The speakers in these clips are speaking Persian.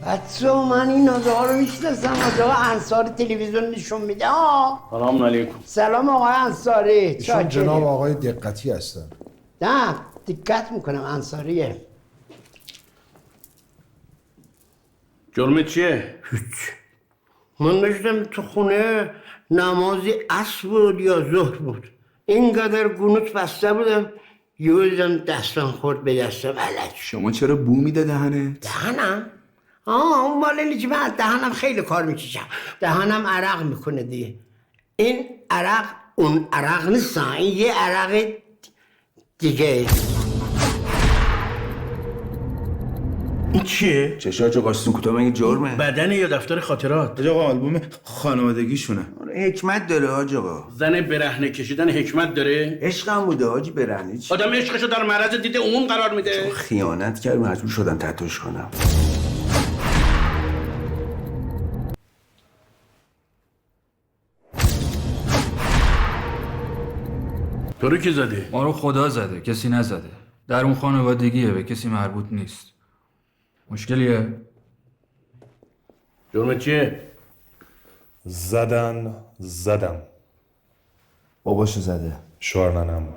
بچه من این آقا رو میشناسم، آقا انصاری تلویزیون نشون میده. سلام علیکم. سلام آقای انصاری. ایشون جناب آقای دقتی هستن. نه دقت میکنم، انصاریه. جرمت چیه؟ هیچ. من داشتم تو خونه نمازی عصر بود یا ظهر بود، اینقدر گونوت بسته بودم یه دیدم دستم خورد به دستم علج. شما چرا بو میده دهنت؟ دهنم؟ اون مال اینه که من دهنم خیلی کار میکشم، دهنم عرق میکنه دیگه. این عرق اون عرق نیست، این یه عرق دیگه. این چیه؟ چشاچو قاشتون کوتاه مگه جرمه؟ بدن یا دفتر خاطرات؟ حاج آقا آلبوم خانوادگیشونه. حکمت داره حاج آقا. زن برهنه کشیدن حکمت داره؟ عشقم بوده حاجی برهنه چی؟ آدم عشقشو در معرض دید عموم قرار میده. خیانت کرد مجبور شدم تتوش کنم. تو رو کی زده؟ ما رو خدا زده، کسی نزده. در اون خانوادگیه، به کسی مربوط نیست. مشکلیه؟ جرمت چیه؟ زدم. باباشو زده. شوهرننم.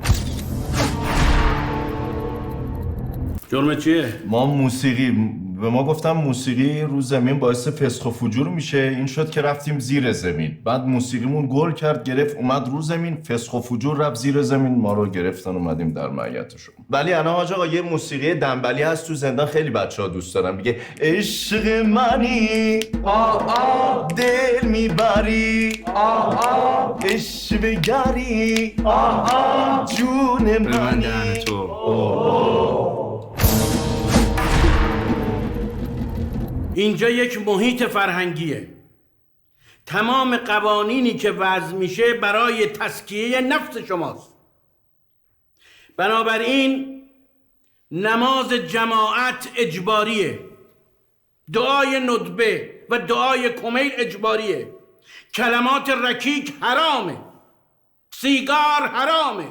جرمت چیه؟ ما موسیقی به ما گفتم موسیقی رو زمین باعث فسق و فجور میشه، این شد که رفتیم زیر زمین. بعد موسیقیمون گل کرد، گرفت اومد رو زمین، فسق و فجور رفت زیر زمین، ما رو گرفتن اومدیم در معیتشون. ولی الان حاج آقا یه موسیقی دنبلی هست تو زندان خیلی بچه‌ها دوست دارن، میگه عشق منی دل میبری عشق بگری جون منی. اینجا یک محیط فرهنگیه. تمام قوانینی که وضع میشه برای تزکیه نفس شماست. بنابراین نماز جماعت اجباریه، دعای ندبه و دعای کمیل اجباریه، کلمات رکیک حرامه، سیگار حرامه،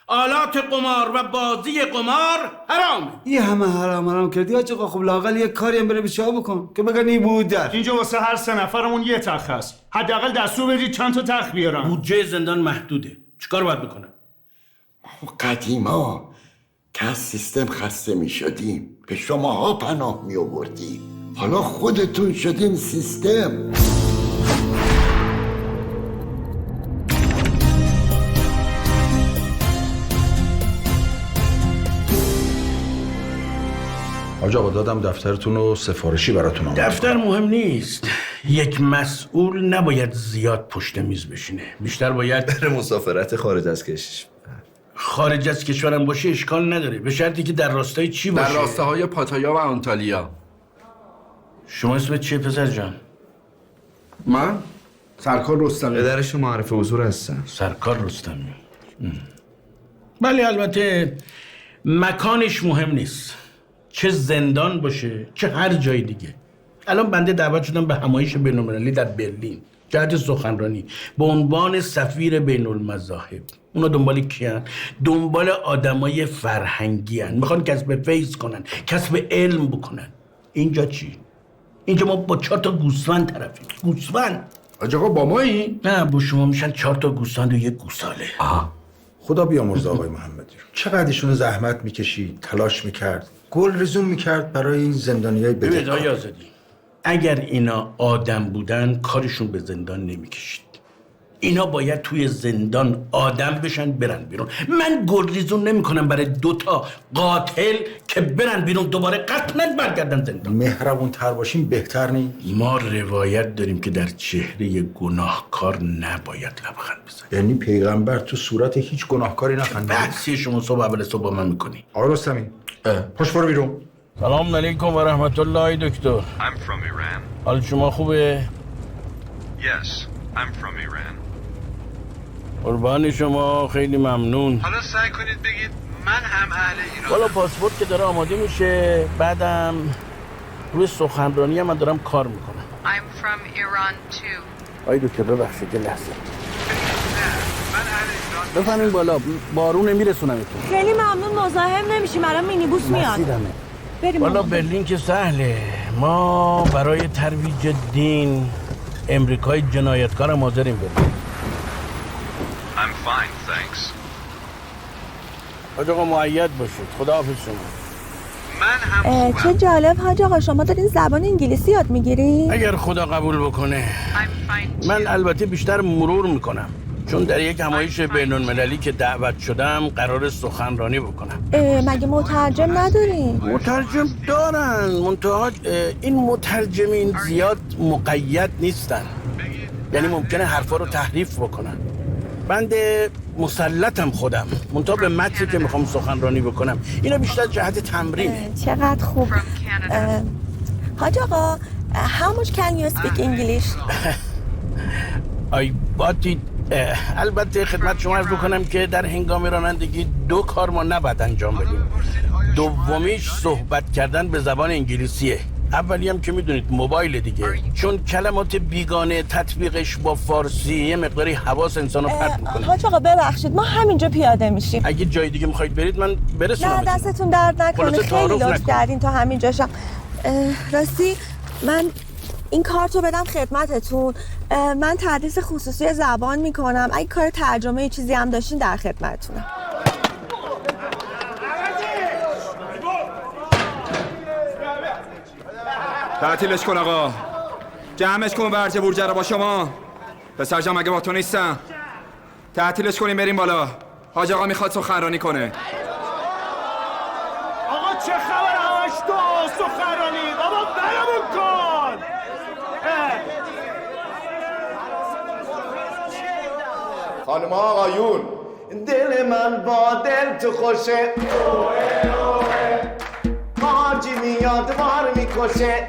آلات قمار و بازی قمار حرامه. این همه حرام کردی آج آقا، خب لااقل یک کاری هم بره بیچاره بکن که بگن این بود در اینجا واسه هر 3 نفرمون یه تخت هست، حداقل دستور بدید چند تا تخت بیارم. بودجه زندان محدوده، چیکار باید بکنم؟ قدیما که از سیستم خسته می شدیم به شماها پناه می آوردیم، حالا خودتون شدین سیستم. حاج آقا دادم دفترتون رو سفارشی براتون آمد. دفتر مهم نیست، یک مسئول نباید زیاد پشت میز بشینه، بیشتر باید بره مسافرت خارج از کشور. خارج از کشورم باشه اشکال نداره، به شرطی که در راستای چی باشه؟ در راستاهای پاتایا و آنتالیا. شما اسمت چیه پسر جان؟ من سرکار رستمی. پدرش معرف حضور هستن. سرکار رستمی. بله البته مکانش مهم نیست، چه زندان باشه چه هر جای دیگه. الان بنده دعوت شدم به همایش بین‌المللی در برلین جهت سخنرانی به عنوان سفیر بین المذاهب. اونا دنبال کیان؟ دنبال آدمای فرهنگی هن. میخوان کسب فیض کنن، کسب علم بکنن. اینجا چی؟ اینجا ما با 4 تا گوسفند طرفیم. گوسفند؟ آج آقا با مایی؟ نه با شما میشن 4 تا گوسفند و 1 گوساله. خدا بیامرز آقای محمدی رو. چقدر ایشون زحمت میکشید، تلاش میکرد، گل رزوم میکرد برای این زندانیای ببینید آقای آزادی، اگر اینا آدم بودن کارشون به زندان نمیکشید. اینا باید توی زندان آدم بشن برن بیرون. من گلریزون نمی کنم برای 2 تا قاتل که برن بیرون دوباره قطعاً برگردن زندان. مهربون تر باشیم بهتر نیست؟ ما روایت داریم که در چهره گناهکار نباید لبخند بزنیم. یعنی پیغمبر تو صورت هیچ گناهکاری نخندید؟ بحثی شما صبح اول صبح با من میکنی. آقا رستمی پاش برو بیرون. سلام علیکم و رحمت الله دکتر. I'm from Iran. حال شما خوبه؟ Yes, I'm from Iran. قربان شما، خیلی ممنون. حالا سعی کنید بگید من هم اهل ایران. والا پاسپورت که داره آماده میشه، بعدم روی سخنرانی من دارم کار میکنم. I'm from Iran too. آی دکتر ببخشید یه لحظه. من اهل ایران. بفرمایید بالا، بارون میرسونمتون. خیلی ممنون، مزاحم نمیشیم، الان مینیبوس میاد. بریم. والا برلین که سهله. ما برای ترویج دین امریکای جنایتکارم حاضریم بریم. I'm fine, thanks. حاج آقا معید باشید. خداحافظ شما. من هم خوبم. چه جالب حاج آقا، شما دارین زبان انگلیسی یاد میگیری؟ اگر خدا قبول بکنه. من البته بیشتر مرور میکنم، چون در یک همایش بین‌المللی که دعوت شدم قرار سخنرانی بکنم. مگه مترجم ندارین؟ مترجم دارن، منتها این مترجمین زیاد مقید نیستن، یعنی ممکنه حرفا رو تحریف بکنن. بنده مسلطم خودم، منتها به متنی که میخوام سخنرانی بکنم اینا بیشتر جهت تمرینه. چقدر خوب. حاج آقا how much can you speak English؟ البته خدمت شما عرض بکنم که در هنگام رانندگی 2 کار ما نباید انجام بدیم. دومیش صحبت کردن به زبان انگلیسیه، اولی هم که میدونید موبایل دیگه، چون کلمات بیگانه تطبیقش با فارسی یه مقداری حواس انسانو پرت میکنه. حاج آقا ببخشید ما همینجا پیاده میشیم. اگه جای دیگه میخواید برید من برسونم. نه دستتون درد نکنه، خیلی لطف کردین تا همینجاشم. راستی من این کارتو بدم خدمتتون، من تدریس خصوصی زبان میکنم، اگه کار ترجمه یه چیزی هم داشتین در خدمتتونم. تعطیلش کن آقا، جمعش کن ورجه بورجه رو با شما. پسر جان مگه با تو نیستم؟ تعطیلش کنیم بریم بالا، حاج آقا میخواد سخنرانی کنه. آقا چه خبر همش تو سخنرانی؟ بابا برمون کن. خانم آقایون، دل من با دل تو خوشه، حاجی میاد مار میکشه،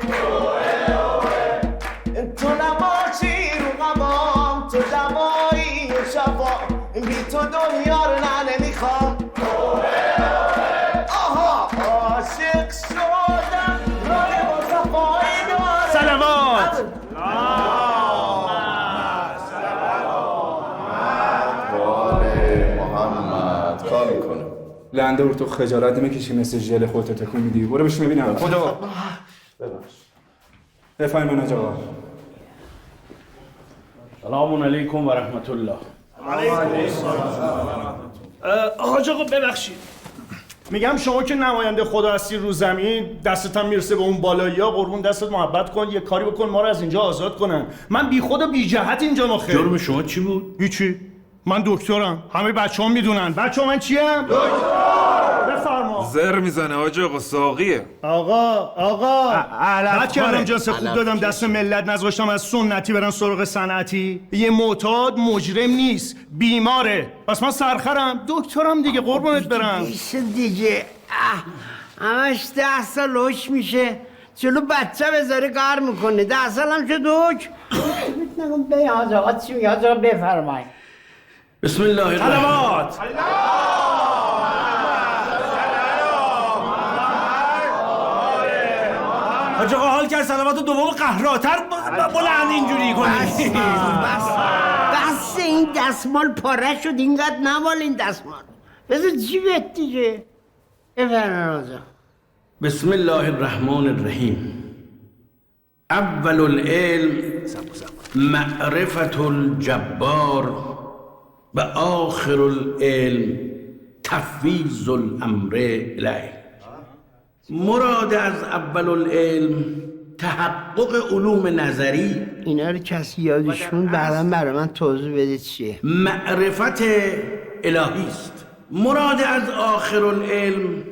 تو نباشی رو قبام، تو دوایی و شفا، بی تو دنیا رو نه نمیخوام. آها عاشق شدم، راه مصطفایی داره. سلامات. محمد کار میکنه. لنده تو خجالت نمیکشی مثل ژل خودتو تکون میدی. برو بشین ببینم. خدا بفرمایید حاج آقا. سلام علیکم و رحمت الله. حاج آقا ببخشید، میگم شما که نماینده خدا هستی رو زمین، دستت هم میرسه به اون بالایی‌ها، قربون دستت محبت کن، یه کاری بکن ما رو از اینجا آزاد کنن. من بی خود و بی جهت اینجا مخه. جرم شما چی بود؟ هیچی. من دکترم. همه بچه‌ها میدونن. بچه‌ها من چیم؟ دکتر. بفرما. زر میزنه حاج آقا، ساقیه. آقا بعد کردم جنس خوب دادم دست ملت، نذاشتم از سنتی برن سراغ صنعتی. یه معتاد مجرم نیست، بیماره. پس من سرخرم، دکترم دیگه، قربونت برم. میشه دیگه. همش 10 سال هوش میشه، جلو بچه بذاره کار میکنه. 10 سال هم شد هوش. نگم به حاج آقا چی میگه؟ حاج آقا بفرمایید. بسم الله الرحمن سلامات. حاج آقا حال کرد سلامات دوم قهراتر بلند اینجوری کنی. بس این دستمال پاره شد، اینقدر نمال این دستمال. بذار جیبت دیگه. بفرمایید. بسم الله الرحمن الرحیم. اول العلم معرفت الجبار و آخر العلم تفویض الامر الیه. مراد از اول العلم تحقق علوم نظری. اینا رو کسی یادشون بعدا برای من توضیح بده چیه؟ معرفت الهی است. مراد از آخر العلم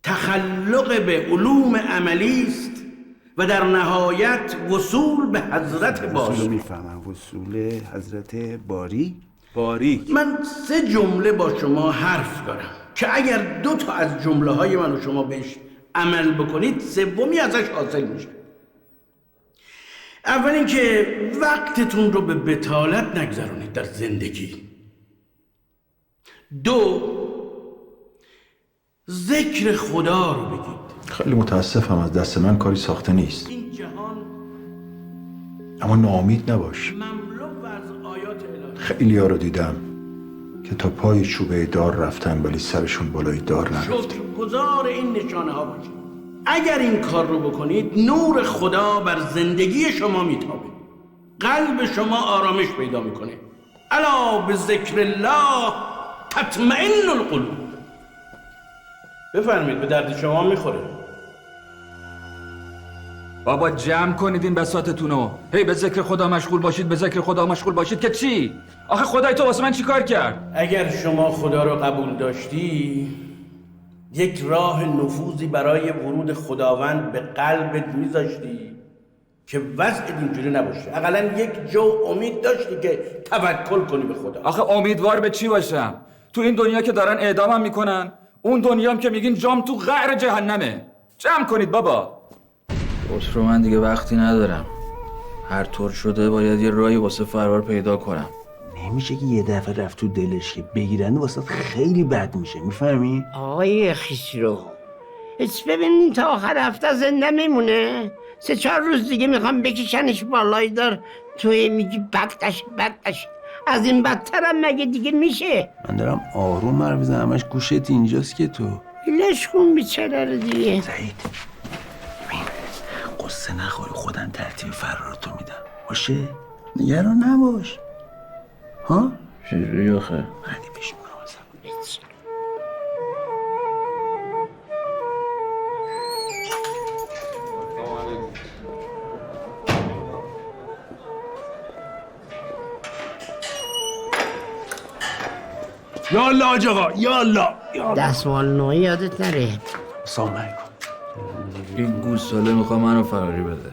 تخلق به علوم عملی است و در نهایت وصول به حضرت باری. میفهمم. وصول حضرت باری؟ من 3 جمله با شما حرف دارم که اگر 2 تا از جمله های من و شما بهش عمل بکنید، 3می ازش حاصل میشه. اول اینکه وقتتون رو به بطالت نگذرونید در زندگی. 2 ذکر خدا رو بگید. خیلی متاسفم، از دست من کاری ساخته نیست. این جهان اما ناامید نباش. مملو از آیات الهی. خیلی ها رو دیدم که تا پای چوبه دار رفتن ولی سرشون بالای دار نرفت. شکرگزار این نشانه ها باشید. اگر این کار رو بکنید، نور خدا بر زندگی شما میتابه، قلب شما آرامش پیدا میکنه. الا به ذکر الله تطمئن القلوب. بفرمایید، به درد شما میخوره. بابا جمع کنید این بساطتونو. هی به ذکر خدا مشغول باشید، به ذکر خدا مشغول باشید که چی؟ آخه خدای تو واسه من چی کار کرد؟ اگر شما خدا رو قبول داشتی، یک راه نفوذی برای ورود خداوند به قلبت میذاشتی که وضعت اینجوری نباشه. اقلا یک جو امید داشتی که توکل کنی به خدا. آخه امیدوار به چی باشم؟ تو این دنیا که دارن اعدامم میکنن، اون دنیام که میگین جام تو قعر جهنمه. جمع کنید بابا. رو من دیگه وقتی ندارم. هر طور شده باید یه راهی واسه فرار پیدا کنم. نمیشه که یه دفعه رفت تو دلش که بگیرن واسه خیلی بد میشه، میفهمی؟ آقای خسرو، هیچ ببینین تا آخر هفته زنده میمونه؟ 3-4 روز دیگه میخوام بکشنش بالای دار، توی میگی بدتش. از این بدتر هم مگه دیگه میشه؟ من دارم آروم حرف میزنم، همش گوشت اینجاست که تو لش کن بیچاره رو دیگه. سعید قصه نخوری، خودم ترتیب فرارتو میدم، باشه؟ نگران نباش. ها؟ چجوری آخه؟ بعدی پیش میکنم. یالا حاج آقا، یالا. دستمال نوعی یادت نره. سلام علیکم. این گوساله میخواه منو فراری بده.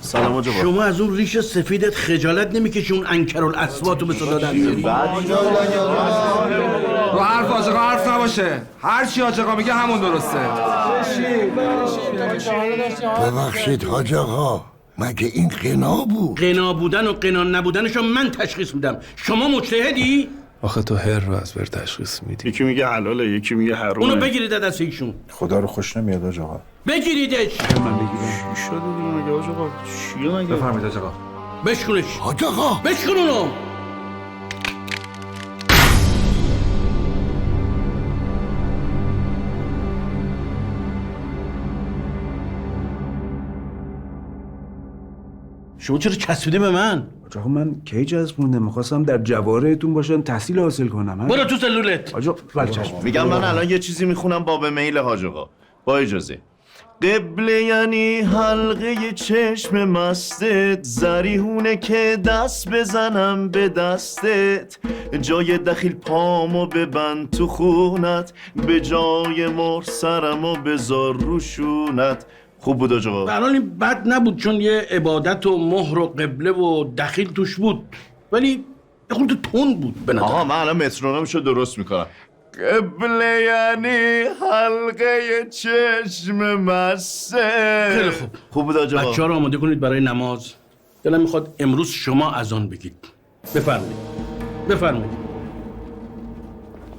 سلام حاج آقا. شما از اون ریش سفیدت خجالت نمیکشی اون انکرالاصواتو به صدا در بیاری؟ رو حرف حاج آقا حرف نباشه. هر چی حاج آقا میگه همون درسته. ببخشید حاج آقا، مگه این قنا بود؟ قنا بودن و قنا نبودنشو من تشخیص میدم. شما مجتهدی؟ آخه تو هر رو از بر تشخیص میدی. یکی میگه حلاله، یکی میگه حرامه. اونو بگیرید از ایشون. خدا رو خوش نمیاد حاج آقا. بگیریدش. من بگیرم. چی شده دیگه مگه حاج آقا؟ چیه مگه؟ بفرمایید حاج آقا. بشکنش. حاج آقا بشکن اونو. شما چرا چسبیده به من؟ آقا من کی چسبوندم؟ میخواستم در جوارتون باشم تحصیل حاصل کنم. برو تو سلولت. آقا بله چشم. میگم من الان یه چیزی میخونم باب میل حاج آقا، با اجازه. قبله یعنی حلقه چشم مستت، زریحونه که دست بزنم به دستت، جای دخیل پامو ببند تو خونت، به جای مهر سرمو بذار روشونت. خوب بود آقا؟ برحال این بد نبود چون یه عبادت و مهر و قبله و دخیل توش بود، ولی یه خورده تند بود به نظر. آقا من الان مترونومشو درست میکنم. قبله یعنی حلقه چشم مسته. خیلی خوب. خوب بود آقا؟ بچه‌ها رو آماده کنید برای نماز. دلم میخواد امروز شما اذان بگید. بفرمایید. بفرمایید.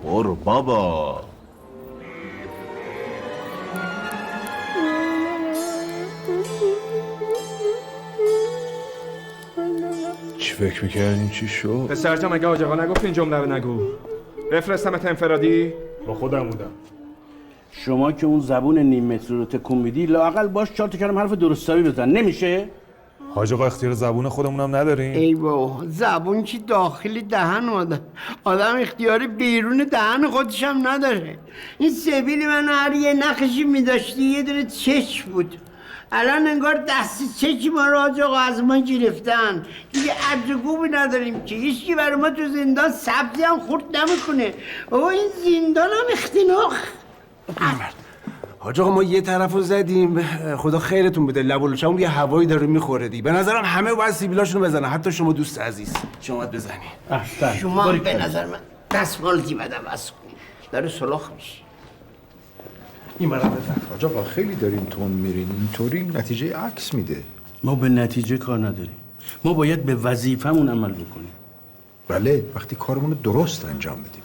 برو بابا. چی فکر میکردین چی شد؟ پسر جان مگه حاج آقا نگفت این جمله رو نگو؟ بفرستمت انفرادی؟ با خودم بودم. شما که اون زبون نیم متر رو تکون میدی لااقل باش 4 تا کلمه حرف درستابی بزن. نمیشه؟ حاج آقا اختیار زبون خودمونم نداریم. ای بابا زبون که داخلی دهن آدم اختیاری بیرون دهن خودش هم نداره. این سبیل من هر یه نقشی میداشتی یه دونه چشم بود، الان انگار دست چکی ما رو حاج آقا از ما گرفتن. دیگه عجگوبی نداریم که هیچکی برای ما تو زندان سبزی هم خورد نمیکنه. بابا این زندان هم اختناق. حاج آقا ما یه طرف رو زدیم، خدا خیرتون بده، لب و لوچمون یه هوایی داره میخوره دی. به نظرم همه باید سیبیلاشونو بزنن، حتی شما دوست عزیز شما باید بزنی. شما هم به نظر من دستمالتی بدم از کن داره سلاخ میشه. این مرا بزن. حاج آقا خیلی دارین تون میرین، اینطوری نتیجه عکس میده. ما به نتیجه کار نداریم، ما باید به وظیفمون عمل بکنیم. بله وقتی کارمون رو درست انجام بدیم.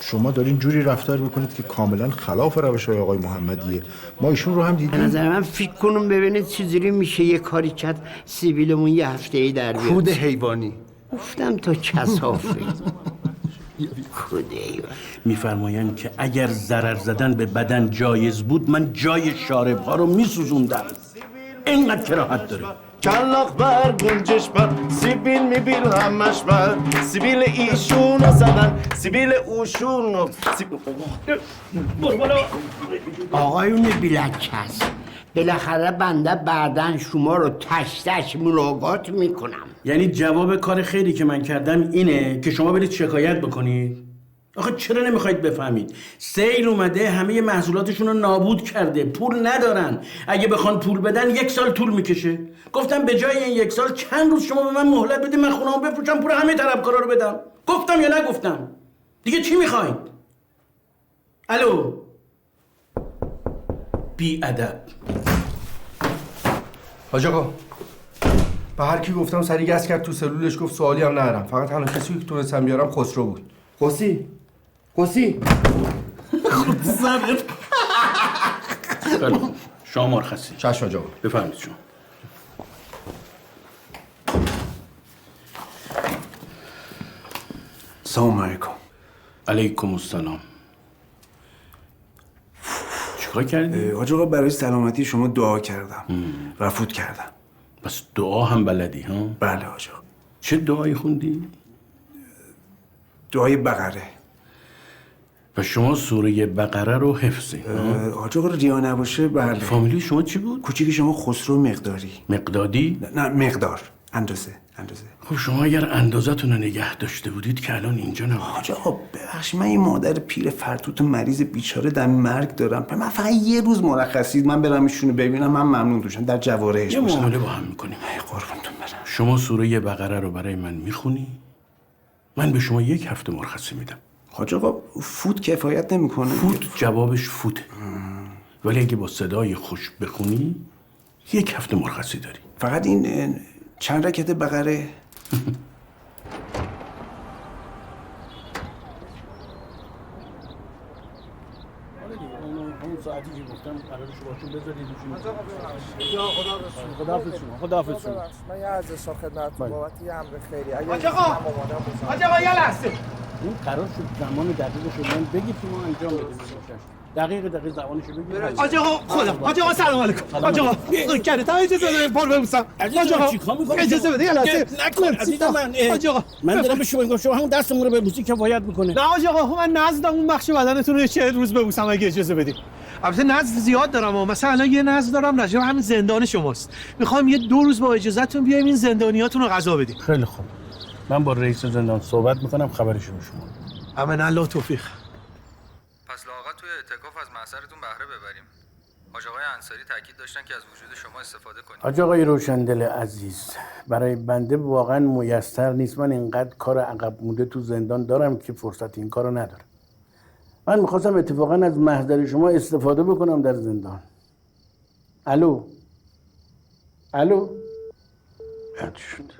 شما دارین جوری رفتار میکنید که کاملا خلاف روش‌های آقای محمدیه. ما ایشون رو هم دیدیم. به نظر من فکر کنم ببینید چجوری میشه یه کاری کرد سیبیلمون یه هفته‌ای در بیاد. کود حیوانی. گفتم تو کثافه. کود حیوانی. میفرمایند که اگر ضرر زدن به بدن جایز بود من جای شارب‌ها رو میسوزوندم. اینقدر کراهت داره. کلاق بر گنجش بر سیبیل میبیل همش بر سیبیل ایشونو زدن سیبیل اوشونو آقایون بیلکس بالاخره بنده بعدن شما رو تش تش ملاقات میکنم. یعنی جواب کار خیری که من کردم اینه که شما برید شکایت بکنید؟ آخه چرا نمیخواید بفهمید؟ سیل اومده همه محصولاتشون رو نابود کرده، پول ندارن، اگه بخوان پول بدن 1 سال طول میکشه. گفتم به جای این 1 سال چند روز شما به من مهلت بدید من خونه‌مو بفروشم پول همه طلبکارا رو بدم. گفتم یا نگفتم؟ دیگه چی میخواید؟ الو بی ادب. حاج آقا به هر کی گفتم سری گس کرد تو سلولش گفت سوالی هم ندارم، فقط تنها کسی که تونستم بیارم خسرو بود. خسی شما مرخصی. چشم حاج آقا. بفرمایید شما. سلام علیکم. علیکم السلام. چیکار کردی؟ حاج آقا برای سلامتی شما دعا کردم و فوت کردم. بس دعا هم بلدی ها؟ بله حاج آقا. چه دعایی خوندی؟ دعای بقره. و شما سوره بقره رو حفظی؟ حاج آقا ریا نباشه بله. فامیلی شما چی بود؟ کوچیک شما خسرو مقداری. مقدادی؟ نه مقدار. اندازه. خب شما اگر اندازتون رو نگه داشته بودید که الان اینجا نبودید. حاج آقا ببخشید من این مادر پیر فرتوت مریض بیچاره در مرگ دارم. من فقط یه روز مرخصید من برم ایشونو ببینم، من ممنون دوشم در جوارحش یه باشم. معامله با هم میکنیم. قربونتون برم. شما سوره بقره رو برای من میخونی، من به شما 1 هفته مرخصی میدم. حاج آقا فوت کفایت نمیکنه. فوت جوابش فوته، ولی اگه با صدای خوش بخونی 1 هفته مرخصی داری. فقط این چند رکعت بقره؟ ساعتی که گفتم قرارش باشون بذارید خداحافظ شما. من یه عرض خدمتتون بابت یه امر خیری. حاج آقا یه لحظه این قرار شد زمان دقیقش رو من بگید که ما انجام بدیم. دقیق زبانشو بگید. حاج آقا خودم. حاج آقا سلام علیکم. حاج آقا تا اجازه بده پر ببوسم. حاج آقا چیکار می‌کنی؟ اجازه بده یه لحظه. عزیزم من حاج آقا من دارم به شما میگم شما همون دستمون رو ببوسی کفایت میکنه. نه حاج آقا من نزدم اون بخش بدنتون رو 40 روز ببوسم اگه اجازه بدید. البته نزد زیاد دارم مثلا الان یه نزد دارم راجع به همین زندان شماست. میخوام یه 2 روز با اجازهتون بیایم این زندانیاتون رو غذا بدیم. خیلی خوب. من با رئیس زندان صحبت میکنم خبرشو به شما. امن الله توفیق. پس لااقل توی اعتکاف از محضرتون بهره ببریم. حاج آقای انصاری تاکید داشتن که از وجود شما استفاده کنیم. حاج آقای روشندل عزیز، برای بنده واقعا میسر نیست. من اینقدر کار عقب مونده تو زندان دارم که فرصت این کارو ندارم. من میخواستم اتفاقا از محضر شما استفاده بکنم در زندان. الو بد شد.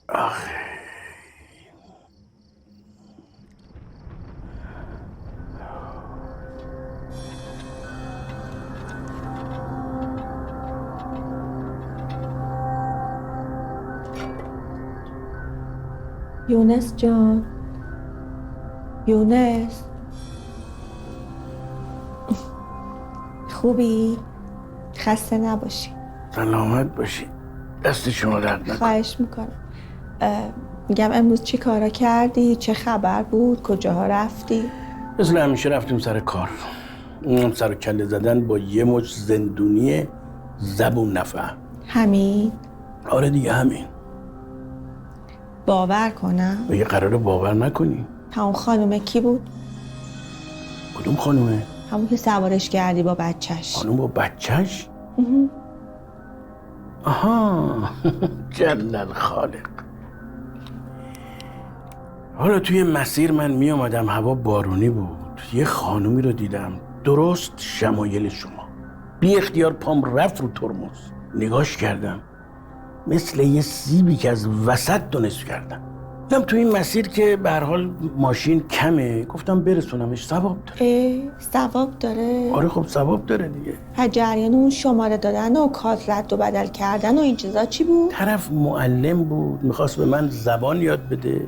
آخه یونس جان، یونس خوبی؟ خسته نباشی. سلامت باشی. دست شما درد نکنه. خواهش میکنم. میگم امروز چی کارا کردی؟ چه خبر بود؟ کجاها رفتی؟ مثل همیشه رفتیم سر کار. اونم سر کله زدن با یه مچ زندونی زبون نفهم. همین؟ آره دیگه همین. باور کنم؟ یه قراره باور نکنی. همون خانومه کی بود؟ کدوم خانومه؟ همون که سوارش کردی با بچهش. خانوم با بچهش؟ آها جل الخالق. حالا توی مسیر من می اومدم، هوا بارونی بود، یه خانومی رو دیدم درست شمایل شما. بی اختیار پام رفت رو ترمز. نگاش کردم مثل یه سیبی که از وسط دونست کردم. دیدم تو این مسیر که به هر حال ماشین کمه، گفتم برسونمش، ثواب داره. ثواب داره؟ آره خب ثواب داره دیگه. جریان اون شماره دادن و کارت رد و بدل کردن و این چیزا چی بود؟ طرف معلم بود، میخواست به من زبان یاد بده.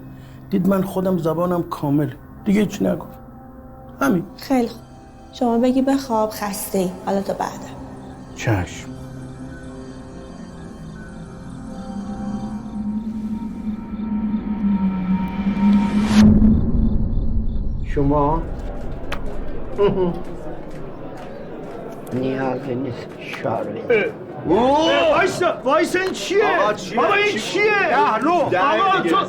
دید من خودم زبانم کامل، دیگه هیچ نگفت. همین. خیلی خوب. شما بگی بخواب، خسته ای. حالا تا بعدا. چشم. شما نیازی نیست شاره. وایسا این چیه؟ بابا این چیه؟ آقا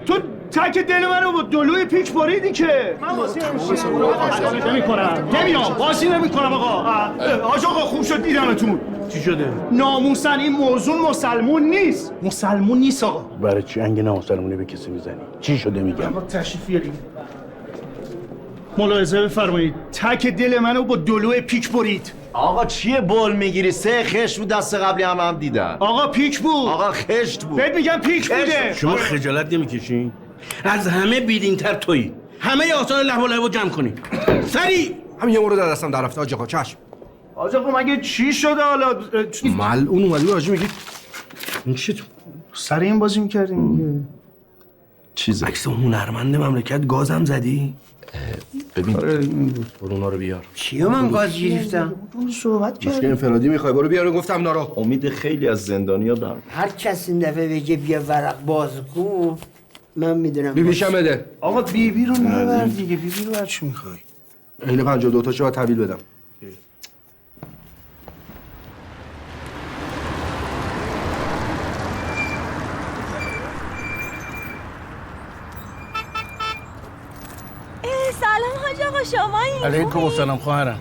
تو تک دل منو با دلوی پیک بریدی که. من واسه نمیام بازی نمیکنم آقا. آقا خوب شد دیدمتون. چی شده؟ ناموسن این موضوع مسلمون نیست. مسلمون نیست آقا. برای چی انگ نامسلمونی به کسی میزنی؟ چی شده میگم؟ آقا تشریف بیارید. ملاحظه بفرمایید. تک دل منو با دلوی پیک برید. آقا چیه بول میگیری؟ 3 خشت بود دست قبلی هم دیدن. آقا پیک بود. آقا خشت بود. بهت میگم پیک بوده. شما خجالت نمیکشین؟ از همه بیدین‌تر تویی. همه آثار لهو لهو جمع کنی. سریع. همین یه مورد در دستم در رفته. آقا چشم. آقا مگه چی شده حالا؟ ملعون اومدی حاجی میگی این چی تو؟ سر این بازی میکردیم دیگه. چیزه؟ عکس هنرمند مملکت گازم زدی؟ ببین برو اونا رو بیار. چیه من گاز گرفتم؟ صحبت مشکل کردیم. انفرادی میخوای برو بیار. گفتم نارا. امید خیلی از زندانیا دارم. هر کس این دفعه بگه بیا ورق باز کن من میدونم. بیبیشم بده. آقا بیبی رو نبر دیگه. بیبی رو چی میخوای؟ این 52 تاشو باید تحویل بدم. سلام حاج آقا، شما این؟ علیکم السلام خواهرم.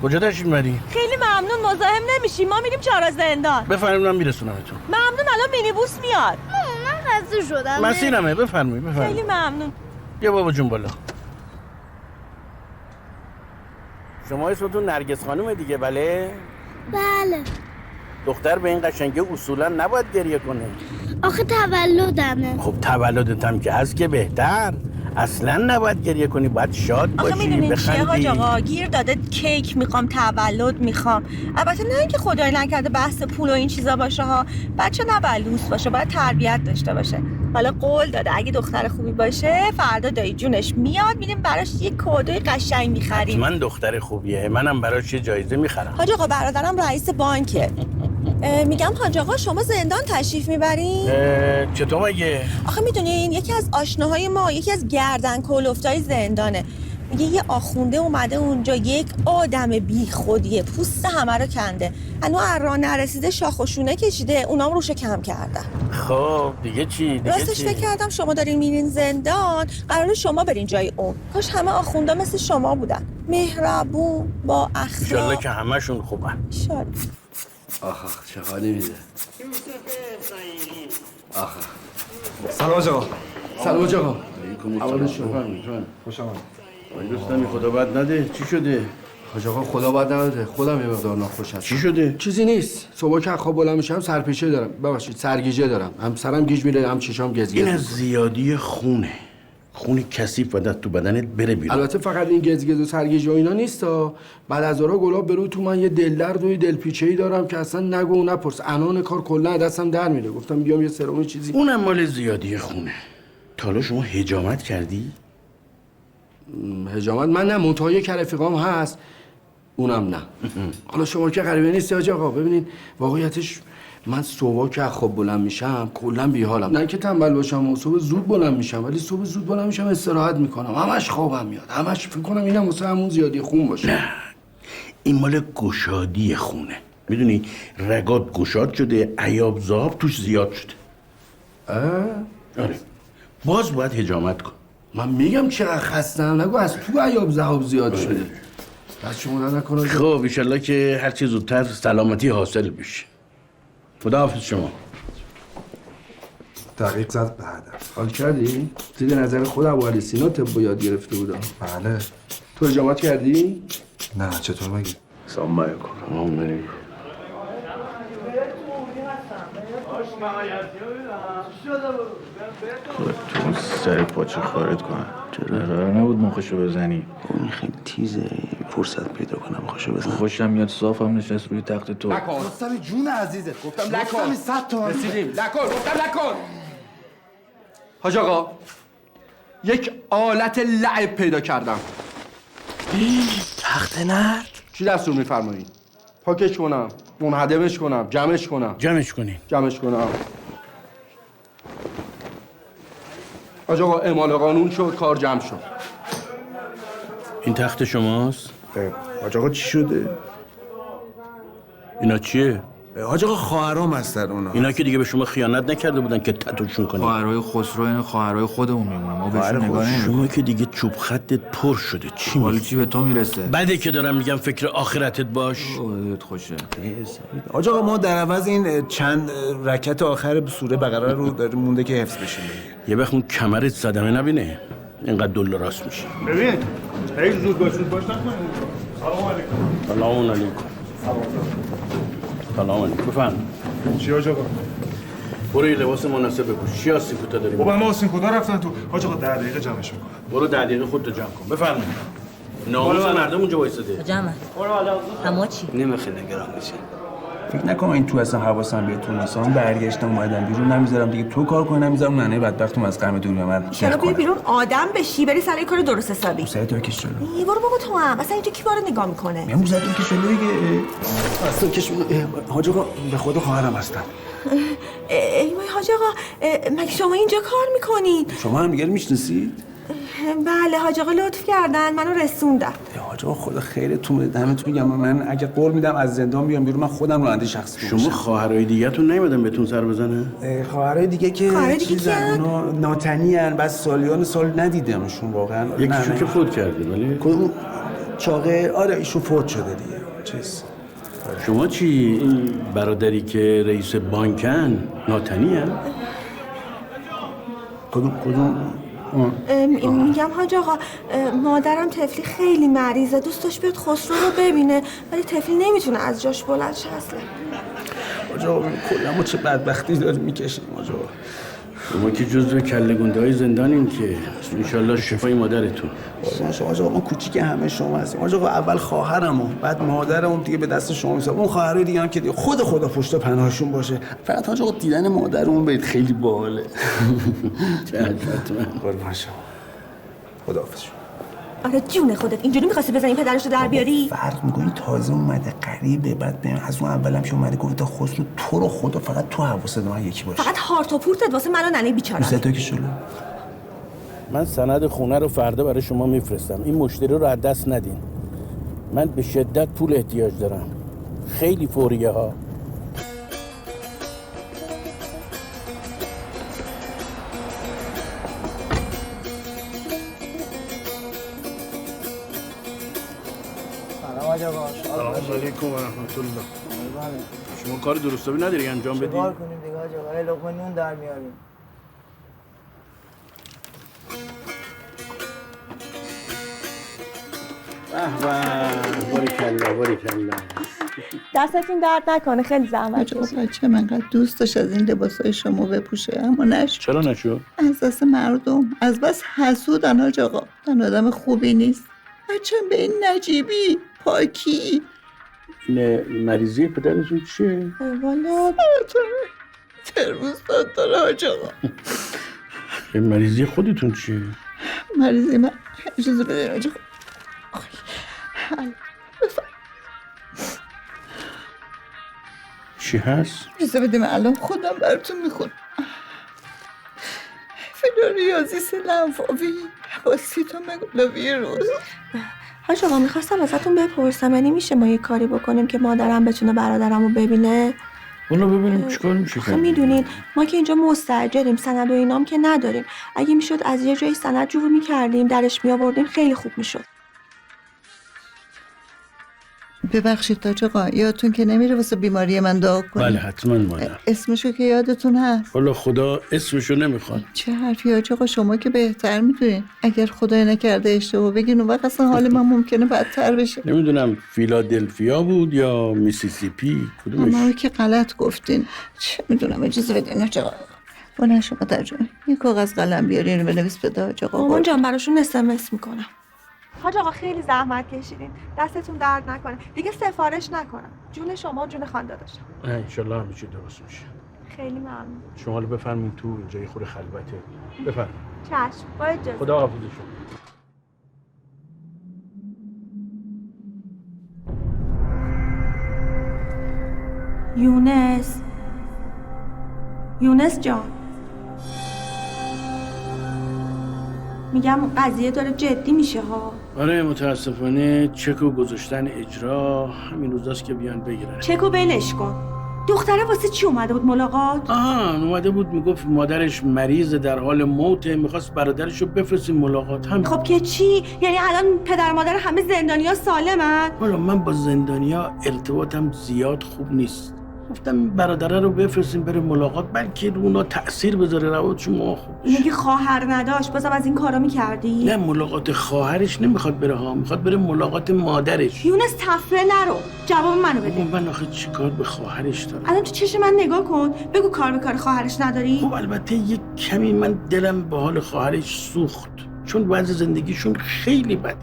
کجا داشتید می‌بری؟ خیلی ممنون، مزاحم نمیشیم. ما میریم چهار زندان. بفرمایید من میرسونمتون. ممنون. الان مینیبوس میاد. من خسته شدم. مسیرمه. بفرمایید. خیلی ممنون. بیا بابا جون بالا. شما اسمتون نرگس خانومه دیگه بله؟ بله. دختر به این قشنگی اصولا نباید گریه کنه. آخه تولدمه. خب تولدت هم که هست که بهتر. اصلا نباید گریه کنی، باید شاد باشی. آخه میدونین چیه حاج بخندی. آقا؟ گیر داده کیک میخوام، تولد میخوام. البته نه اینکه خدای نکرده بحث پول و این چیزا باشه ها، بچه نباید لوس باشه، باید تربیت داشته باشه. حالا قول داده اگه دختر خوبی باشه فردا دایی جونش میاد، میریم براش یه کادوی قشنگ میخریم. من دختر خوبیه، منم براش یه جایزه میخرم. حاج آقا برادرم رئیس بانکه. میگم حاج آقا شما زندان تشریف میبرین؟ چطور مگه؟ آخه میدونین یکی از آشناهای ما یکی از گردن کلفتای زندانه، میگه یه آخونده اومده اونجا، یک آدم بی خودیه، پوست همه رو کنده، هنو راه نرسیده شاخ و شونه کشیده، اونام روشو کم کردن. خب دیگه چی؟ راستش فکر کردم شما دارین میرین زندان، قراره شما برین جای اون. کاش همه آخوندا مثل شما بودن، مهربون، با اخلاق. انشالله که همشون خوبن. انشالله. آخ چه حالی میده. آخ سلام آقا. سلام آقا. اول شما خوش آمد. دوستمی خدا بد نده. چی شده؟ حاج آقا خدا بد نداده، خودم یه مقدار ناخوش هستم. چی شده؟ چیزی نیست. صبح که خواب بلند میشم سرپیچه دارم. ببخشید سرگیجه دارم. هم سرم گیج میره، هم چشام گزگز. این از زیادی خونه. خون کثیف باید تو بدنت بره بیرون. البته فقط این گزگز و سرگیجه و اینا نیستا. بعد از اورا گلاب برو تو من یه دلدرد و یه دلپیچه‌ای دارم که اصلا نگو و نپرس. انان کار کلا دستم در میره. گفتم بیام یه سرم چیزی. اونم مال زیادی خونه. تا حالا شما حجامت کردی؟ حجامت من نه، منتهای یک رفیقام هست، اونم نه. حالا شما که غریبه نیستی حاج آقا. ببینین واقعیتش من صبح که خواب بلند میشم کلا بیحالم. نه که تنبل باشم، صبح زود بلند میشم، ولی صبح زود بلند میشم استراحت میکنم، همش خوابم میاد، همش فکر کنم اینم واسه همون زیادی خون باشه. نه این مال گشادی خونه. میدونی رگات گشاد شده، عیاب زاب توش زیاد شده. آره باز باید حجامت کن. من میگم چقدر خستم، نگو از تو عیاب زاب زیاد شده. بس شما نکنه. خب انشالله که هر چی زودتر سلامتی حاصل بشه. خداحافظ شما. دقیق زد بعدم. حال کردی؟ زیر نظر خود ابوعلی سینا طب یاد گرفته بودم. بله. تو حجامت کردی؟ نه چطور مگه؟ سلام علیکم. سلام علیکم. تو سر پاچه خارج کنم. چرا؟ قرار نبود مخشو بزنی. اون خیلی تیزه، فرصت پیدا کنم مخشو بزنم. خوشم میاد صافم نشست روی تخت تو. گفتم جون عزیزت، گفتم لکن 100 تومن رسیدیم. لکن گفتم لکن. حاج آقا یک آلت لعب پیدا کردم. تخت نرد؟ چی دستور میفرمایید؟ پاکش کنم، منهدمش کنم، جمعش کنم. جمعش کنین. جمعش کنم. حاج آقا اعمال قانون شد، کار جمع شد. این تخت شماست؟ حاج آقا چی شده؟ اینا چیه؟ حاج آقا خواهرام هستن اونا. اینا که دیگه به شما خیانت نکرده بودن که تتوشون کنید. خواهرای خسرو این خواهرای خودمون میمونن، ما بهشون نگاه نمی‌کنیم. شما که دیگه چوب خطت پر شده. چی حالا میگی؟ چی به تو میرسه؟ بعده که دارم میگم فکر آخرتت باش. خودت خوشه. حاج آقا ما در عوض این چند رکعت آخر سوره بقره رو داره مونده که حفظ بشیم. یه وقت اون کمرت صدمه نبینه اینقدر دل راست میشه. ببین هی زود باش نکنید. سلام علیکم. سلام علیکم. سلام علیکم. بفهم. چی حاج آقا؟ برو یه لباس مناسب بپوش. چی آسین کوتا داری؟ بابا ما آسین کجا رفتن تو؟ حاج آقا 10 دقیقه جمعش میکنم. برو 10 دقیقه خودتو جمع کن. بفرمایید. ناموس مردم اونجا وایساده. جمع. اما چی؟ نمیخواد نگران بشی. فکر نکنم این تو اصلا حواسم بیاد تو نیستم. برگشتم اومدم بیرون، نمیذارم دیگه تو کار کنی، نمیذارم ننه بدبختم از قرم دور من. چرا بیای بیرون آدم بشی بری سر کار درست حسابی؟ سر تو کش جلو. برو بابا تو هم اصلا اینجا کی بارو نگاه میکنه؟ میام سر تو کش جلو دیگه. اصلا کش حاج آقا به خدا خواهرم هستم. ای وای حاج آقا مگه شما اینجا کار میکنید؟ شما هم دیگه میشناسید؟ بله حاج آقا لطف کردن منو رسوندن. حاج آقا خدا خیرتون بده. دمتون گرم. من اگه قول میدم از زندان بیام بیرون من خودم راننده شخصی شما خواهرای دیگه‌تون نمیدن بهتون سر بزنه؟ خواهرای دیگه که چیزن اونا ناتنی ان، بس سالیان سال ندیدمشون واقعا. یکیشون که فوت کرده ولی کدوم چاقه؟ آره ایشون فوت شده دیگه. چیز شما چی این برادری که رئیس بانکن ناتنی ان؟ کدوم میگم حاج آقا مادرم طفلی خیلی مریضه، دوست داشت بیاد خسرو رو ببینه ولی طفلی نمیتونه از جاش بلند شه اصلا. حاج آقا کلمو چه بدبختی داریم میکشیم حاج آقا. شما که جزو کله گنده های زندانین که انشالله شفای مادرتون. شما ما کوچیک همه شما هستیم. آقا اول خواهرمو بعد مادرمو دیگه به دست شما میسپارم. اون خواهرای دیگه هم که دیگه خدا پشت پناهشون باشه. فقط آقا دیدن مادرمون بهت خیلی باحاله. حتما. قربان شما. خداحافظ شما. آره جون خودت اینجوری می‌خواستی بزنی پدرشو در بیاری؟ فرق می‌کنی تازه اومده قریبه بعد ببین از اون اولم که اومده گفت خسرو تو رو خدا فقط تو حواست من یکی باشه. فقط هارت و پورتت واسه من و ننه بیچاره. دوست تو که شلو. من سند خونه رو فردا برای شما میفرستم. این مشتری رو از دست ندین. من به شدت پول احتیاج دارم. خیلی فوریه ها. سلام علیکم و رحمت الله. شما کار درستابی نداری انجام بدی؟ چیکار کنیم دیگه آقا؟ یه لقمه نون در میاریم. باریکلا. دستتون درد نکنه، خیلی زحمت کشید. بچه من قد دوست داشت از این لباسای شما بپوشه اما نشد. چرا نشد؟ از دست مردم، از بس حسودن حاج آقا. من آدم خوبی نیست. بچه به این نجیبی پاکی. این مریضی پدرتون چیه؟ والا تروز داره حاج آقا. این مریضی خودتون چیه؟ مریضی من اجازه بده حاج آقا. چی هست؟ اجازه بده من الان خودم براتون میخونم. فلان ریاضی لنفاوی با سیتومگلوویروس. حاج آقا میخواستم ازتون بپرسم یعنی میشه ما یه کاری بکنیم که مادرم بتونه برادرمو ببینه؟ والا ببینیم چیکار میشه خب میدونین ما که اینجا مستاجریم، سند و اینام که نداریم. اگه میشد از یه جایی سند جور میکردیم درش میآوردیم خیلی خوب میشد. ببخشید تاج آقا، یادتون که نمیره واسه بیماری من دعا کنید؟ بله حتما مادر. اسمشو که یادتون هست؟ والا خدا اسمشو نمیخواد. چه حرفی حاج آقا، شما که بهتر میدونین. اگر خدای نکرده اشتباه بگین اون وقت اصلا حال من ممکنه بدتر بشه. نمیدونم فیلادلفیا بود یا میسیسیپی کدومش؟ اما که غلط گفتین. چه میدونم، اجازه بدین حاج آقا. بلند شما ترجمه یه کاغذ قلم بیارین بنویس بده حاج آقا. مامان جان براشون اس میکنم. حاج آقا خیلی زحمت کشیدین، دستتون درد نکنه. دیگه سفارش نکنم. جون شما جون خانداداشم. ان شاءالله همه چی درست میشه. خیلی ممنون. شما رو بفرمایید تو، اینجا یه خورده خلوته. بفرمایید. چشم. با اجازه. خدا حافظ شما. یونس جان، میگم قضیه داره جدی میشه ها. آره متاسفانه چکو گذاشتن اجرا همین روزاست که بیان بگیرن. چکو بلش کن. دختره واسه چی اومده بود ملاقات؟ اومده بود میگفت مادرش مریض در حال موته، میخواست برادرشو بفرستیم ملاقات. هم خب که چی؟ یعنی الان پدر مادر همه زندانیا سالمن؟ والا من با زندانیا ارتباطم زیاد خوب نیست. گفتم برادره رو بفرستیم بره ملاقات، بلکه رو اونا تأثیر بذاره روابطشون ما خوب بشه. میگی خواهر نداشت بازم از این کارا میکردی؟ نه ملاقات خواهرش نمیخواد بره ها، میخواد بره ملاقات مادرش. یونس تفره نرو، جواب منو بده. من آخه چیکار به خواهرش دارم؟ الان تو چشم من نگاه کن، بگو کار به کار خواهرش نداری؟ خب البته یک کمی من دلم به حال خواهرش سوخت، چون وضع زندگیشون خیلی بده.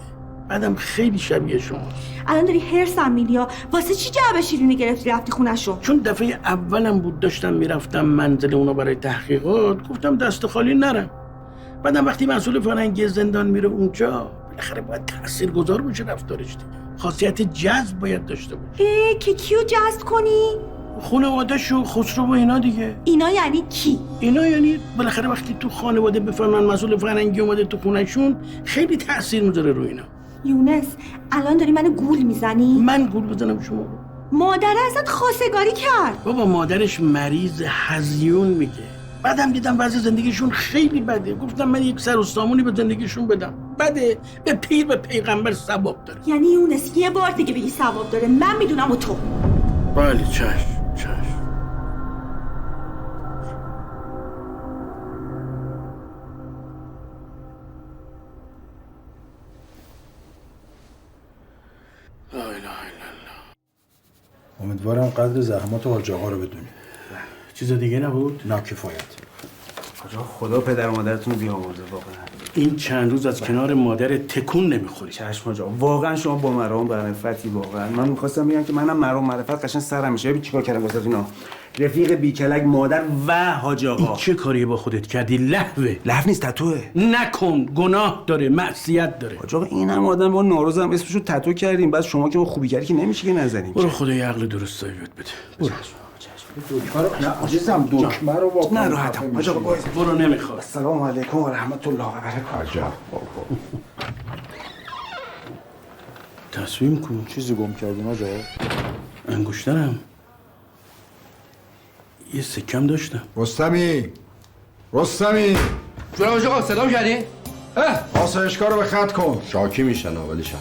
بعدم خیلی شبیه شما. الان داری هرسم میلیا، واسه چی جعبه شیرینی گرفتی رفتی خونه‌شو؟ چون دفعه اولم بود داشتم میرفتم منزل اونا برای تحقیقات، گفتم دست خالی نرم. بعدم وقتی مسئول فرهنگی زندان میره اونجا، بالاخره باید تاثیرگذار باشه رفتارش دیگه. خاصیت جذب باید داشته باشه. که کیو جذب کنی؟ خانواده‌شو، خسرو و اینا دیگه. اینا یعنی کی؟ اینا یعنی بالاخره وقتی تو خانواده بفهمن مسئول فرهنگی اومده تو خونه‌شون، خیلی تاثیر میذاره رو اینا. یونس الان داری منو گول میزنی؟ من گول بزنم شما؟ مادر ازت خواستگاری کرد. بابا مادرش مریض هزیون میگه. بعدم دیدم وضع زندگیشون خیلی بده، گفتم من یک سر و سامونی به زندگیشون بدم. بده به پیر به پیغمبر ثواب داره. یعنی یونس یه بار دیگه بگی ثواب داره، من میدونم و تو. بله چشم. امیدوارم قدر زحمات حاج آقا رو بدونی. چیز دیگه نبود؟ نه کفایت. خدا پدر و مادرتون رو بیامرزه واقعا. این چند روز از کنار مادر تکون نمیخوری. چشم آقا، واقعا شما با مرام معرفتی. واقعا من می‌خواستم بگم که منم مرام معرفت قشنگ سرم میشه. ببین چیکار کردم واسه اینا. رفیق بیکلک مادر و حاج آقا. چه کاری با خودت کردی؟ لهوه. لهو نیست، تتوه. نکن، گناه داره، معصیت داره. حاج آقا این هم آدم با ناروزم اسمشو تتو کردیم، بعد شما که ما خوبی کردی که نمیشه که نزنیم. برو خدا یه عقل درستایی بهت بده. برو. دکمه رو نه عزیزم، دکمه رو واقعا نه راحتم. حاج آقا برو نمیخواد. السلام علیکم و رحمت الله و برکاته. تصمیم کن. چیزی گم کردیم آجا؟ انگشترم یه سکم داشتم. رستمی جناب آقا سلام کردی؟ آسایشگاه رو به خط کن. شاکی میشن ولی شش.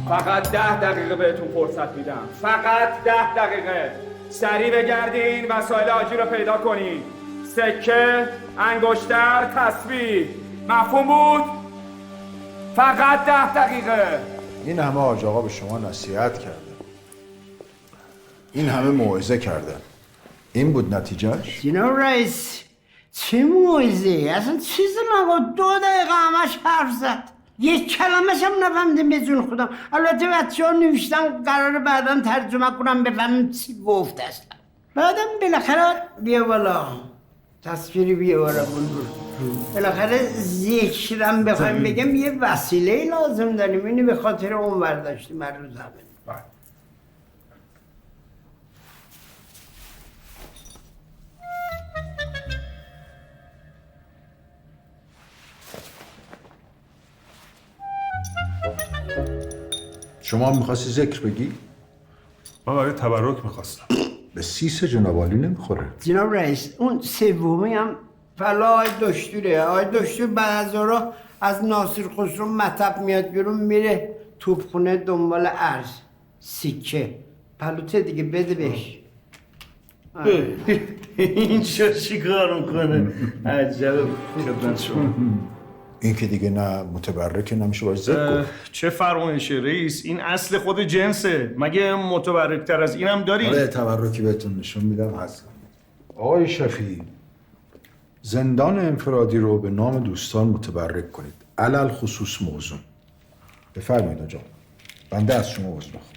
فقط 10 دقیقه بهتون فرصت میدم. فقط 10 دقیقه. سریع بگردین وسایل حاجی رو پیدا کنین. سکه، انگشتر، تسبیح. مفهوم بود؟ فقط 10 دقیقه. این همه حاج آقا به شما نصیحت کرده، این همه موعظه کردن، این بود نتیجهش؟ جناب رئیس چه موعظه؟ اصلا چیزی نگفت. 2 دقیقه همش حرف زد. یک کلمه‌ش هم نفهمیدم به جون خودم. البته بچه‌ها نوشتن قراره بعداً ترجمه کنم بفهمم چی گفت اصلا. بعدم بالاخره بیا بالا تصویری بیا بالا بلبل. بالاخره ذکرم بخوایم بگم یه وسیله لازم داریم. اینو به خاطر اون برداشتیم هر روز همین. شما هم میخواستی ذکر بگی؟ من برای تبرک میخواستم. به سیس جناب عالی نمیخوره. جناب رئیس اون سومی هم فلا آقای دکتره. آقای دکتر بعد از ظهر از ناصر خسرو مطب میاد بیرون میره توپخونه دنبال ارز سیکه پلوته دیگه بده بهش. این چی کار میکنه؟ عجب خدمت شما. این که دیگه نه متبرکه نمیشه باش ذکر گفت. چه فرمایشه رئیس؟ این اصل خود جنسه. مگه متبرکتر از اینم داری؟ آره تبرکی بهتون نشون میدم هست. آقای شفیع زندان انفرادی رو به نام دوستان متبرک کنید، علل خصوص موضوع. بفرمایید آقا. بنده از شما عذر میخوام.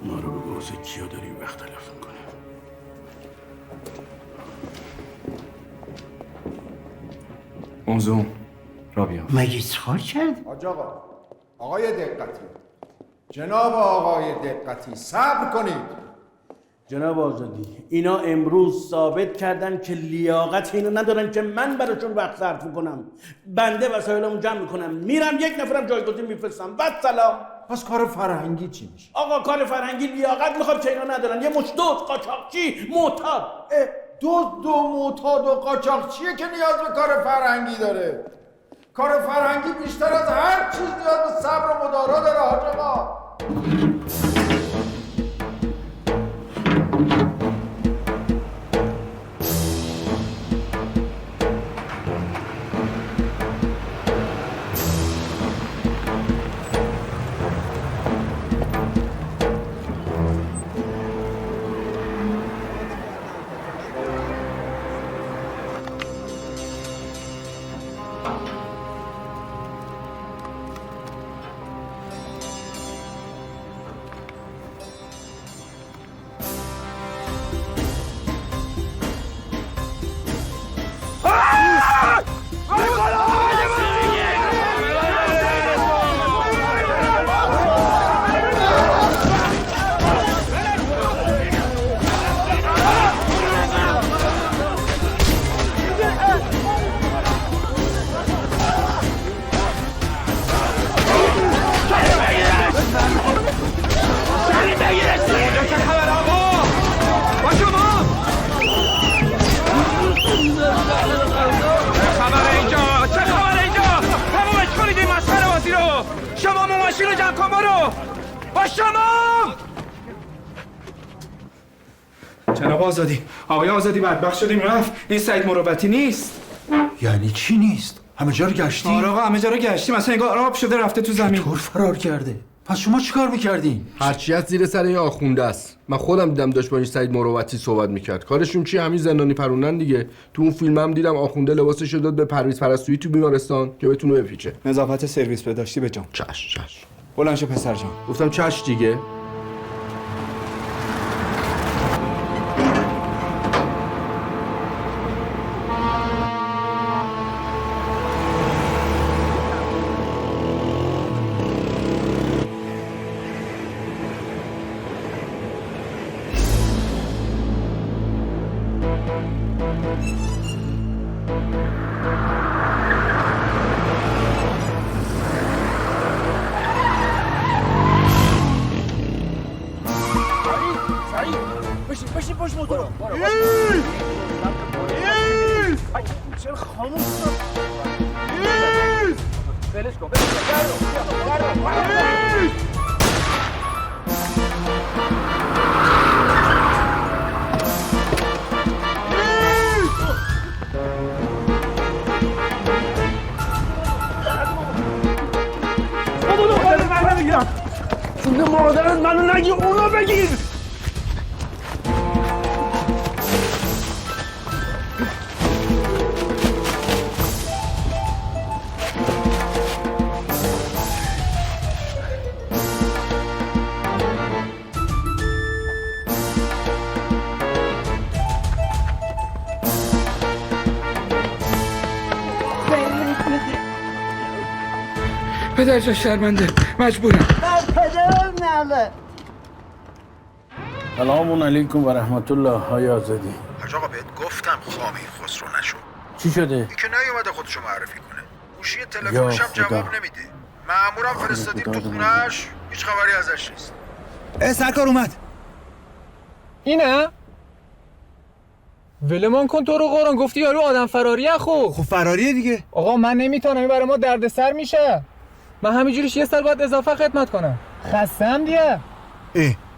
ما رو به گوزه کیا داریم وقت تلف میکنه؟ موضوع رابیا مگه چیکار کرد؟ حاج آقا، آقای دقتی، جناب آقای دقتی صبر کنید. جناب آزادی اینا امروز ثابت کردن که لیاقت اینو ندارن که من براشون وقت صرف کنم. بنده وسایلمو جمع میکنم میرم، یک نفرم جایگزین میفرستم. بعد سلام. پس کار فرهنگی چی میشه؟ آقا کار فرهنگی لیاقت میخواد که اینا ندارن. یه مش دزد، قاچاقچی، معتاد. دزد و معتاد و قاچاقچیه که نیاز به کار فرهنگی داره. کار فرهنگی بیشتر از هر چیز نیاز به صبر و مدارا داره حاج آقا. جناب آزادی، آقای آزادی بدبخت شدیم رفت. این سعید مروتی نیست. یعنی چی نیست؟ همه جا رو گشتی؟ آره آقا همه جا رو گشتیم، اصلا انگار آب شده رفته تو زمین. چطور فرار کرده؟ پس شما چیکار میکردین؟ هرچی از زیر سر این آخونده است. من خودم دیدم داشت با این سعید مروتی صحبت میکرد. کارشون چی؟ همین زندانی پروندن دیگه. تو اون فیلم هم دیدم آخونده لباسش داد به پرویز پرستویی تو بیمارستان که بتونه بپیچه. نظافت سرویس بداشتی به جان. چش. بلند شو پسر جان. گفتم چش دیگه. بشین پشت موتور. چرا خاموش شد؟ ولش کن. جون مادرت منو نگی اونو بگیر. پدر جان شرمنده مجبورم. پدرم نله. سلام علیکم و رحمت الله های آزادی. حاج آقا بهت گفتم خامه خسرو نشو. چی شده؟ این که نیومده خودشو معرفی کنه. گوشی تلفنش هم جواب نمیده. مامورم فرستادیم تو خونه‌اش، هیچ خبری ازش نیست. سرکار اومد. اینه؟ ولمان کن تو رو قرآن، گفتی یارو آدم فراریه. خب فراریه دیگه. آقا من نمیتونم، این برای ما دردسر میشه. من همینجوریش یه سال باید اضافه خدمت کنم. خستم دیگه.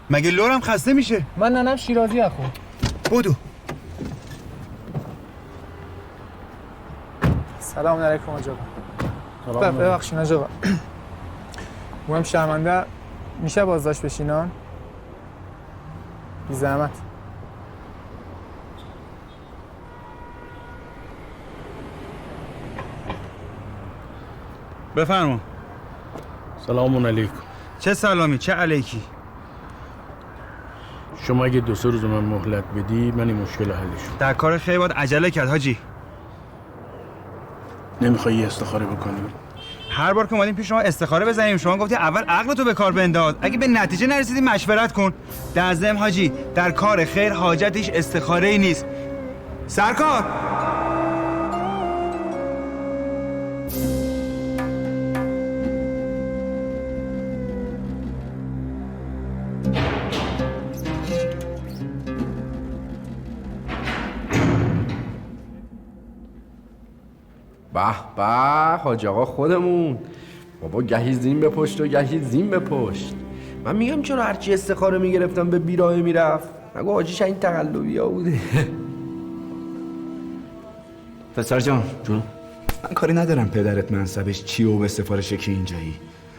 مگه لورم خسته میشه؟ من ننم شیرازیه. بودو. سلام علیکم آقا. ببخشید آقا. مهم شرمنده میشه بازداشت بشینان؟ بی زحمت. بفرما. سلام علیکم. چه سلامی چه علیکی. شما اگه 2-3 روز من مهلت بدی من این مشکل رو حلش. در کار خیلی باید عجله کرد حاجی. نمیخوای یه استخاره بکنی؟ هر بار که اومدیم پیش شما استخاره بزنیم شما گفتی اول عقلتو به کار بنداز، اگه به نتیجه نرسیدی مشورت کن. در ضمن حاجی در کار خیر حاجتش استخاره ای نیست. سرکار به حاج آقا خودمون. بابا گهی زین به پشت و گهی زین به پشت. من میگم چرا هرچی استخاره میگرفتم به بیراه میرفت. نگو حاجیش این تقلبی ها بوده. پسر جان جون من کاری ندارم پدرت منصبش چی و به سفارش کی اینجایی.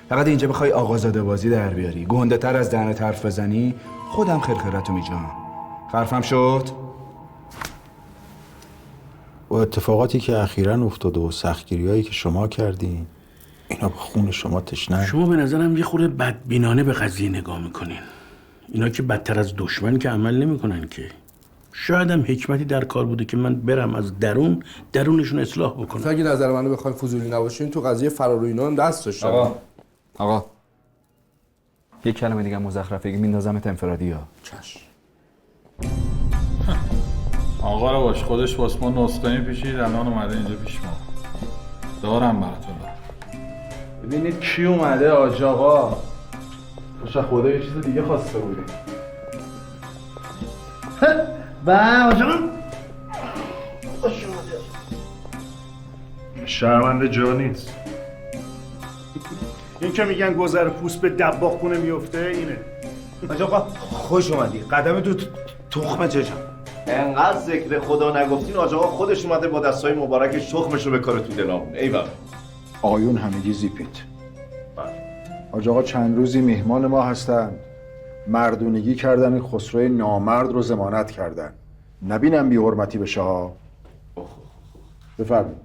فقط اینجا بخوای آقازاده بازی در بیاری، گنده تر از دهنت حرف بزنی، خودم خرخرتو میجام. حرفم شد؟ با اتفاقاتی که اخیراً افتاده و سختگیری‌هایی که شما کردین، اینا به خون شما تشنه. شما به نظرم یه خورده بدبینانه به قضیه نگاه میکنین. اینا که بدتر از دشمن که عمل نمیکنن که. شاید هم حکمتی در کار بوده که من برم از درونشون اصلاح بکنم. اگه نظر منو بخوایم فضولی نباشین تو قضیه فرار و اینا هم دست داشتم. آقا یک کلمه دیگه مزخرفه میندازمت انفرادی ها. چشم. آقا رو باش خودش واسه ما نسخه میپیشید الان اومده اینجا پیش ما. دارم براتون. ببینید کی اومده آج آقا. خوش خدا یه چیز دیگه خواسته بودیم. آج آقا شرمنده جا نیست. این که میگن گذر پوست به دباغ خونه میفته اینه. آج آقا خوش اومدی. قدم تو تخم چشم. انقدر ذکر خدا نگفتین آج آقا خودش اومده با دستای مبارکش تخمش رو بکاره تو دلامون. ایول. آقایون همگی زیپید. حاج آقا چند روزی مهمان ما هستن، مردونگی کردن، این خسرو نامرد رو ضمانت کردن. نبینم بی حرمتی بشه ها. بفرمایید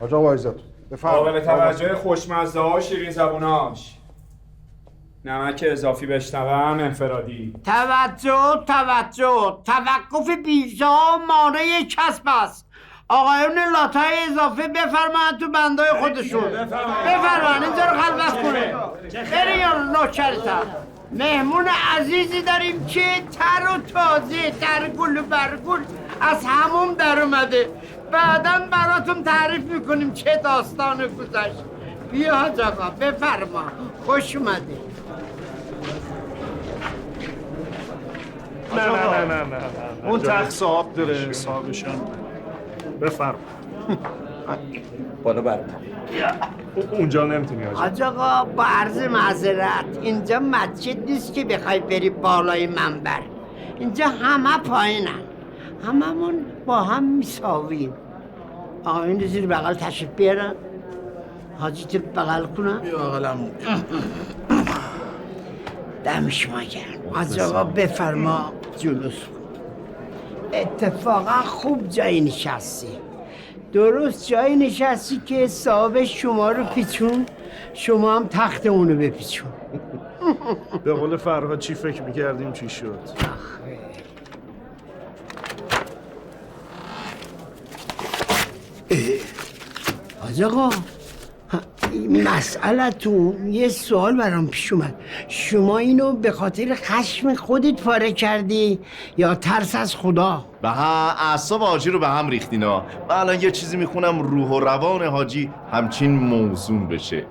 حاج آقا عزت، بفرمایید. قابل توجه خوشمزه ها و شیرین زبوناش. نمک اضافی بشنوم انفرادی. توجه توقف بیجا مانع کسب است. آقایون لاتای اضافه بفرمایند تو بندای خودشون. بفرمایند اینجا رو خلوت کنه. بریم یا نوکرتم. مهمون عزیزی داریم که تر و تازه در گل و برگل از همون در اومده. بعداً براتون تعریف میکنیم چه داستان گذشت. بیا حاج آقا بفرما، خوش اومدی. نه اون تخت صاحب داره، صاحبشان بفرم. بالا برم. اونجا نمیتونی حاج آقا با عرض معذرت، اینجا مسجد نیست که بخوای بری بالای منبر. اینجا همه پایینن، هممون با هم میساویم. آقایون زیر بغل تشریف بیارن، حاجی تو بغل کنن. بیا بغلم. دم شما گرم. حاج آقا بفرما جلوس کن. اتفاقا خوب جایی نشستی. درست جایی نشستی که صاحب شما رو پیچون، شما هم تخت اونو بپیچون. به قول فرهاد چی فکر میکردیم چی شد. حاج آقا مسئلتون یه سوال برام پیش اومد. شما اینو به خاطر خشم خودت پاره کردی یا ترس از خدا؟ به اعصاب حاجی رو به هم ریختینا. من الان یه چیزی میخونم روح و روان حاجی همچین موزون بشه.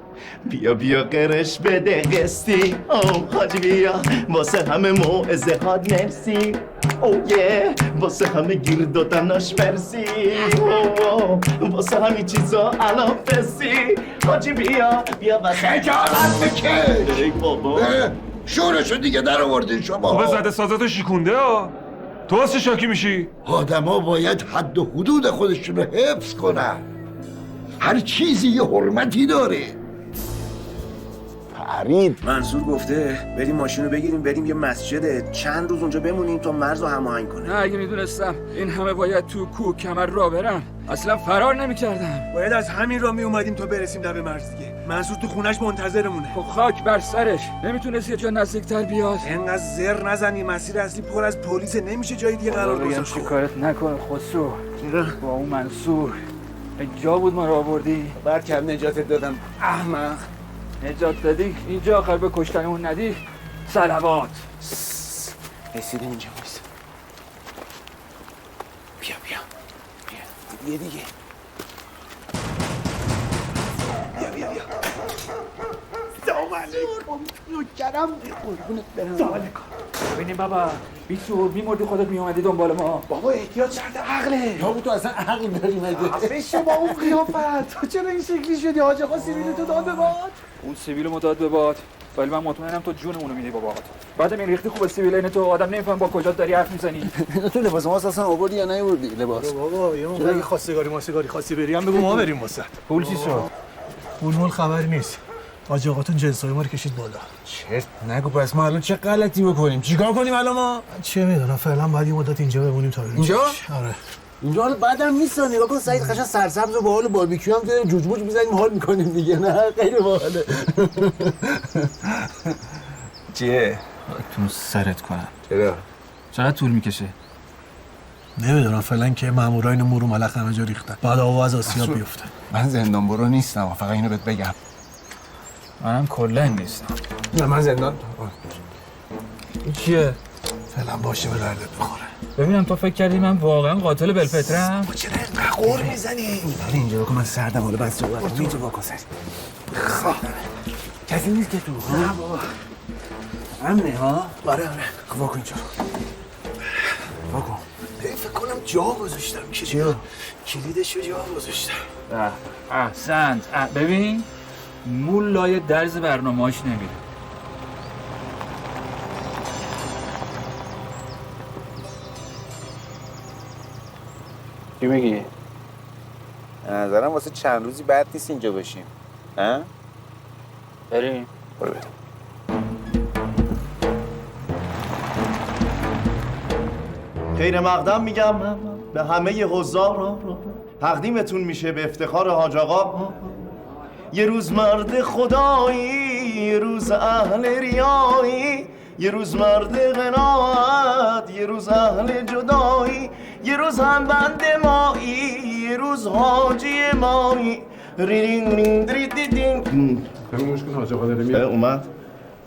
بیا بیا قرش بده قسطی، او حاجی بیا واسه همه موعظه هات مرسی. او یه واسه همه گیر دادناش مرسی. واسه همه چیزا الان فسی. حاجی بیا واسه خجالت بکش. ای بابا شورشو دیگه در آوردین شما. خوبه زده سازاتو شیکونده ها. تو واسه شاکی میشی؟ آدما باید حد و حدود خودشون رو حفظ کنن. هر چیزی یه حرمتی داره. فرید منصور گفته بریم ماشین رو بگیریم بریم یه مسجده، چند روز اونجا بمونیم تا مرز رو هماهنگ کنیم. نه اگه میدونستم این همه باید تو کوه کمر را برم اصلا فرار نمیکردم. باید از همین را می اومدیم تا برسیم لب مرز دیگه. منصور تو خونش منتظرمونه. خب خاک بر سرش، نمیتونست یه جا نزدیکتر بیاد. اینقدر زر نزنی، مسیر اصلی پر از پلیسه، نمیشه جای دیگه قرار گذاشت. کارت نکن خسرو. با اون منصور جا بود ما رو آوردی. بعد کم نجاتت دادم احمق. نجات دادی اینجا آخر به کشتنمون ندی. صلوات. رسیدیم اینجا بایست. بیا یه دیگه. بیا سلام علیکم نوکرم. قربونت برم. سلام علیکم. ببینیم بابا بیسور میمردی خودت میومدی دنبال ما. بابا احتیاط شرط عقله. یا تو اصلا عقل داری مگه؟ بشه با اون قیافت تو چرا این شکلی شدی؟ حاج آقا سیبیل تو داد به باد. اون سیبیلو داد به باد، ولی من مطمئنم تو جونمونو میدی بابا. بعدم این ریختی خوب سیبیل این تو آدم نمیفهم با کجا داری حرف میزنی. تو لباس ما اصلا آوردی یا نیاوردی لباس؟ بابا یه موقع اگه خواستگاری خواستی بری هم بگو ما بریم واسه. پول چی شد؟ پول خبری نیست. حاج آقاتون جنسای ما رو کشید بالا. چرت نگو. پس ما الان چه غلطی بکنیم؟ چیکار کنیم الان ما؟ چه میدونم، فعلا باید یه مدت اینجا بمونیم تا بریم. اینجا؟ آره. اینجا حالا بعدم نیست. نگاه کن سعید قشنگ سرسبز و باحال باربیکیو هم داریم، جوج موج می‌زنیم حال می‌کنیم دیگه. نه خیلی باحاله. چیه؟ تو سرت کنم. چرا؟ چقدر طول میکشه؟ نمیدونم، فعلا که مامورا اینو مورو ملخ همه جا ریختن. بعد آوا از آسیاب بیفته. من زندان برو نیستم، فقط اینو بهت بگم. منم کلا نیستم. نه من زندان. این چیه؟ فعلا باشه به دردت بخوره. ببینم تو فکر کردی من واقعا قاتل بلپترم؟ چرا اینقدر قور میزنی؟ ولی اینجا بکن من سردم، حالا بعد صحبت کنم. اینجا بکن سر. کسی نیست که تو؟ نه بابا. امنه ها؟ آره. خب واکن اینجا. واکن. فکر کنم جا گذاشتم. چیو؟ کلیدشو جا گذاشتم. احسنت. ببین مول لای درز برنامه‌اش نمیره. چی میگی؟ نظرم واسه چند روزی بد نیست اینجا باشیم. ها؟ بریم. برو بریم. خیر مقدم میگم به همه حضار، تقدیمتون میشه به افتخار حاج آقا. یه روز مرد خدایی، یه روز اهل ریایی، یه روز مرد قناعت، یه روز اهل جدایی، یه روز هم بند مایی، یه روز حاجی مایی. رینگ رینگ دریدیدینگ. همین مشکل حاج آقا داره میاد. اومد.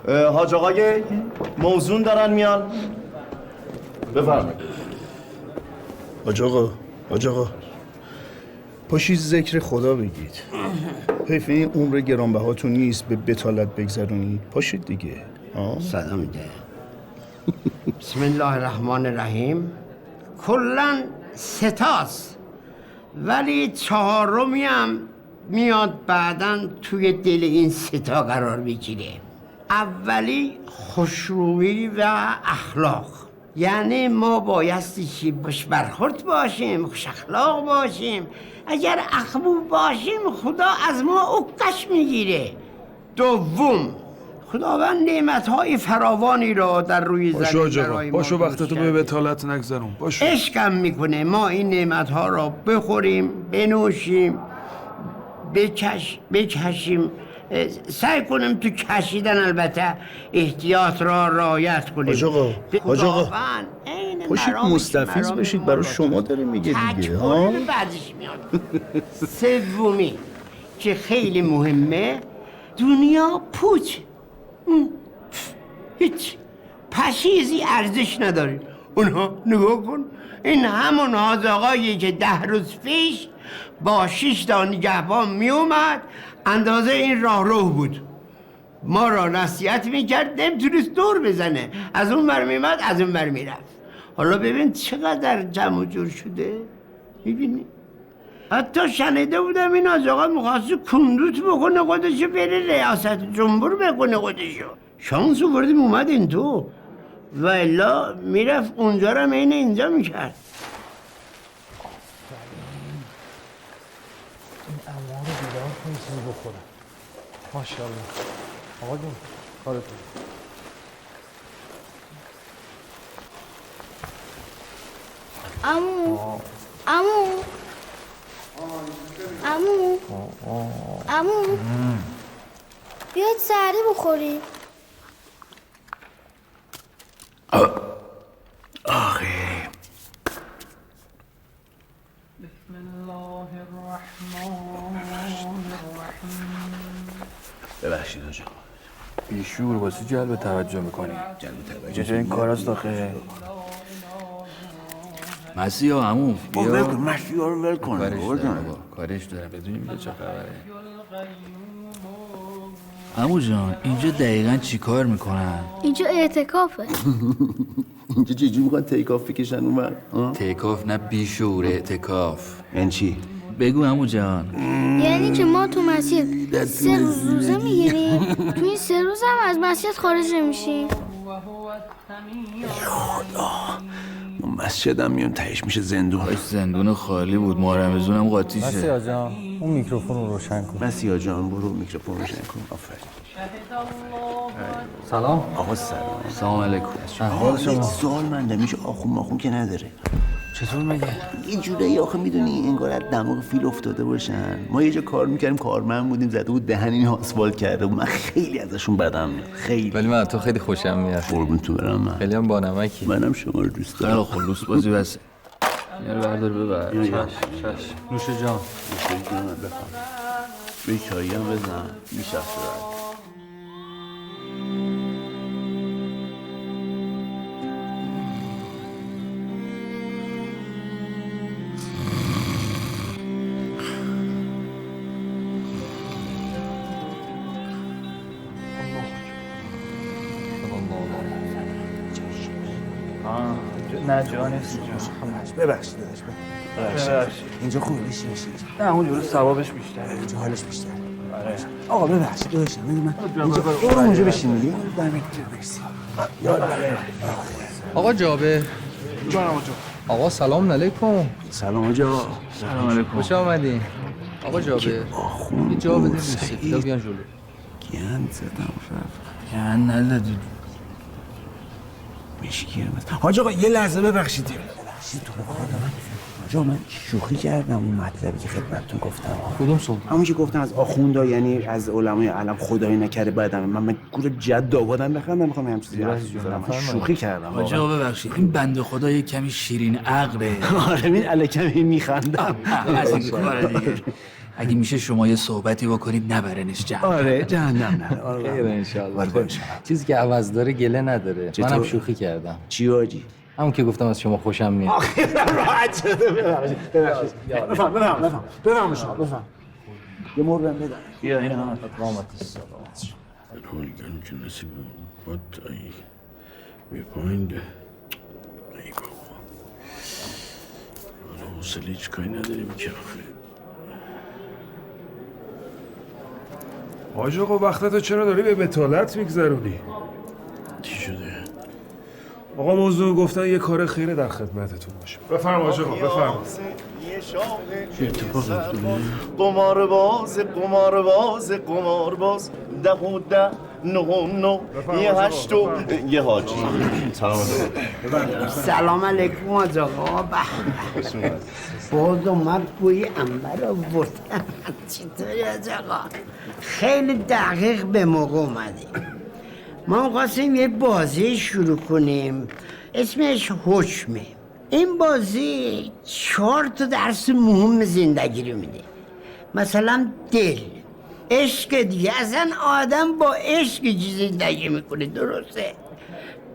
حاج آقای موزون دارن میان. بفرمایید. حاج آقا پاشید ذکر خدا بگید. حیف این عمر گرانبهاتون نیست به بتالت بگذرونید. پاشید دیگه. سلام ده. بسم الله الرحمن الرحیم. کلن ستاست ولی چهارمی هم میاد بعداً توی دل این ستا قرار بگیره. اولی خوشرویی و اخلاق، یعنی ما بایستی که باش برخورد باشیم، خوش اخلاق باشیم. اگر اخمو باشیم خدا از ما اوکش میگیره. دوم، خداوند نعمت‌های فراوانی را در روی زمین برای ما باشو وقتتو به بتالت نگذرون. باشو. عشقم میکنه ما این نعمت‌ها را بخوریم، بنوشیم، بکشیم. سعی کنیم تو کشیدن البته احتیاط را رعایت کنیم. حاج آقا پاشید مستفیض بشید، برای شما داره میگه دیگه. بعدش میاد. سومی که خیلی مهمه، دنیا پوچ، هیچ پشیزی ارزش نداره. اونها نگاه کن، این همون حاج آقایی که 10 روز پیش با 6 تا نگهبان میومد، اندازه این راهرو بود، ما را نصیحت میکرد، نمیتونست دور بزنه، از اون بر میمد از اون بر میرفت. حالا ببین چقدر جمع و جور شده. میبینی؟ حتی شنیده بودم این حاج آقا میخواسته کندوت بکنه خودشو، بره ریاست جمهور بکنه خودشو. شانس آوردیم اومد این تو، و الا میرفت اونجا رو اینجا میکرد. این اما رو بیدار کنی چیزی بخورم. ماشاءالله آقا جون کارتون. عمو بیاید سحری بخوریم. آخه بسم الله الرحمن الرحیم. ببخشید آجا، بیشور واسه جلب توجه میکنی. چه این کاراست آخه؟ مسیحا عمو بیا. مسیحا رو ول کن. کارش دارم بدونیم چه خبره. عمو جان اینجا دقیقاً چی کار میکنن؟ اینجا اعتکافه. اینجا چجوری میخوان تیکاف بکشن اومد؟ تیکاف نه بیشور، اعتکاف. این چی؟ بگو عمو جان. یعنی که ما تو مسجد 3 روز روزه میگیریم، تو این 3 روز هم از مسجد خارج نمیشیم. خدا، ما مسجد هم میون تهش میشه زندون. زندون خالی بود، ما رمضون هم قاطی شد. مسیحا جان اون میکروفون رو روشن کن. مسیحا جان برو میکروفون روشن کن. آفرین. سلام آقا سلام علیکم. احوال شما؟ سوال منده میشه آخون ماخون که نداره. چطور مگه؟ یه جورایی آخه میدونی انگار از دماغ فیل افتاده باشن. ما یه جا کار میکردیم، کارمند بودیم، زده بود دهن این آسفالت کرده بود. من خیلی ازشون بدم میاد، خیلی. ولی من تو خیلی خوشم میاد. قربون تو برم. من خیلی هم بانمکی. منم شما رو دوست دارم. خیلی خلوص بازی بس. یارو بردار ببر. چش نوش جان. نوش جان بفهم. به چایی هم بزن میشه افتاد. نه جا نیست. ببخشید ببخشید. اینجا خوبه بشی. نه اونجوری ثوابش بیشتره، اینجا حالش بیشتره. آره آقا ببخشید داداشم، من اینجا اونجا بشین دیگه. آقا جابر. جانم آقا. آقا سلام علیکم. سلام آقا. سلام علیکم. خوش آمدین. آقا جابر یه جا بدین سفیدا بیان جلو. گند زدم گند ندادی. مشکیه. حاج آقا یه لحظه ببخشید. آجا من شوخی کردم اون مطلبی که خدمتتون گفتم. کدوم سلطان؟ همون که گفتم از آخوندا، یعنی از علمای علم خدایی نکرده بعدم من گور جد آبادم بخندم میخوام همین چیزی بزنم. شوخی کردم. آجا ببخشید این بنده خدا یه کمی شیرین عقله. آره این الکمی میخندم. از این کار دیگه. اگه میشه شما یه صحبتی بکنید نبرنش جهنم. آره جهنم نه. خیر انشالله. چیزی که عوض داره گله نداره. منم شوخی کردم. چی آجی؟ همون که گفتم از شما خوشم میاد. راحت شده. بفهم شما بفهم. یه مرغم بده. بیا این هم قامت السلام. Hooligan که نصیب what we find ای بابا حالا حوصله هیچ کاری نداریم که حاج آقا وقتتو چرا داری به بتالت میگذرونی؟ چی شده؟ آقا موضوع گفتن یه کار خیره در خدمتتون باشه. بفرم حاج آقا بفرم. چه اتفاق افتاده؟ قمارباز ده و ده نه یه هشت و یه حاجی. سلام علیکم حاج آقا. باز اومد بوی انبر آورد. چطوری حاج آقا؟ خیلی دقیق به موقع اومدیم. ما خواستیم یه بازی شروع کنیم اسمش حکمه. این بازی 4 درس مهم زندگی رو میده. مثلا دل، عشق دیگه. اصلا آدم با عشق زندگی میکنه، درسته؟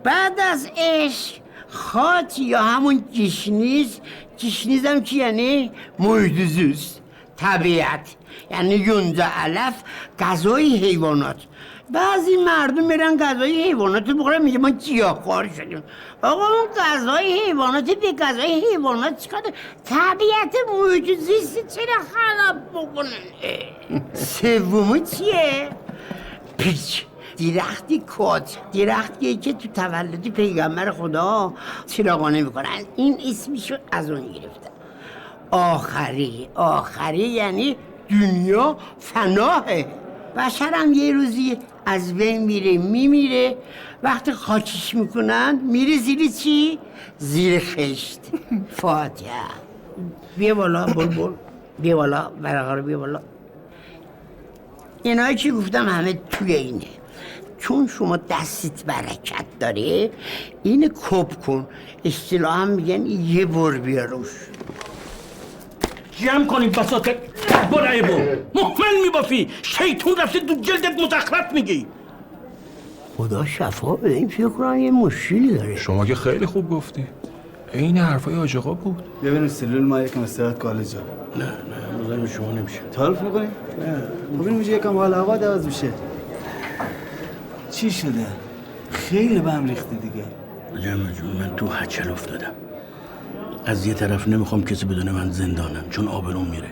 بعد از عشق خاط یا همون گشنیز. گشنیز هم چی یعنی؟ محیط زیست، طبیعت، یعنی یونزه علف، غذای حیوانات. بعضی مردم میرن غذای حیوانات رو بخورن، میگه ما گیاهخوار شدیم. آقا اون غذای حیوانات به غذای حیوانات چیکار؟ طبیعت محیط زیست چرا خراب بکنن؟ سومی چیه؟ پیچ، درختی کات، درختیه که تو تولد پیغمبر خدا چراغانه میکنن. این اسمشو از اون گرفتن. آخری یعنی دنیا فناهه. بشر هم یه روزی از بین میمیره. وقتی خاکش میکنن میره زیر چی؟ زیر خشت. فاتحه. بیا بالا بلبل، بیا بالا ورقا رو بیا بالا. اینایی که گفتم همه توی اینه. چون شما دستت برکت داره اینو کپ کن. اصطلاحا میگن یه بر بیا روش. جمع کنیم بساطه برای بو محمل میبافی. شیطون رفته تو جلدت مزخرف میگی. خدا شفا بده. این فکر کنم یه مشکلی داره. شما که خیلی خوب گفتی. این حرفای حاج آقا بود. ببینیم سلول ما یکم استراحت کالجا. نه مزاحم شما نمیشه. تعارف میکنی؟ نه. ببینیم یکم حال هوا عوض میشه. چی شده؟ خیلی به هم ریختی دیگه. جمع جون من تو هچل افتادم. از یه طرف نمیخوام کسی بدونه من زندانم چون آبروم میره.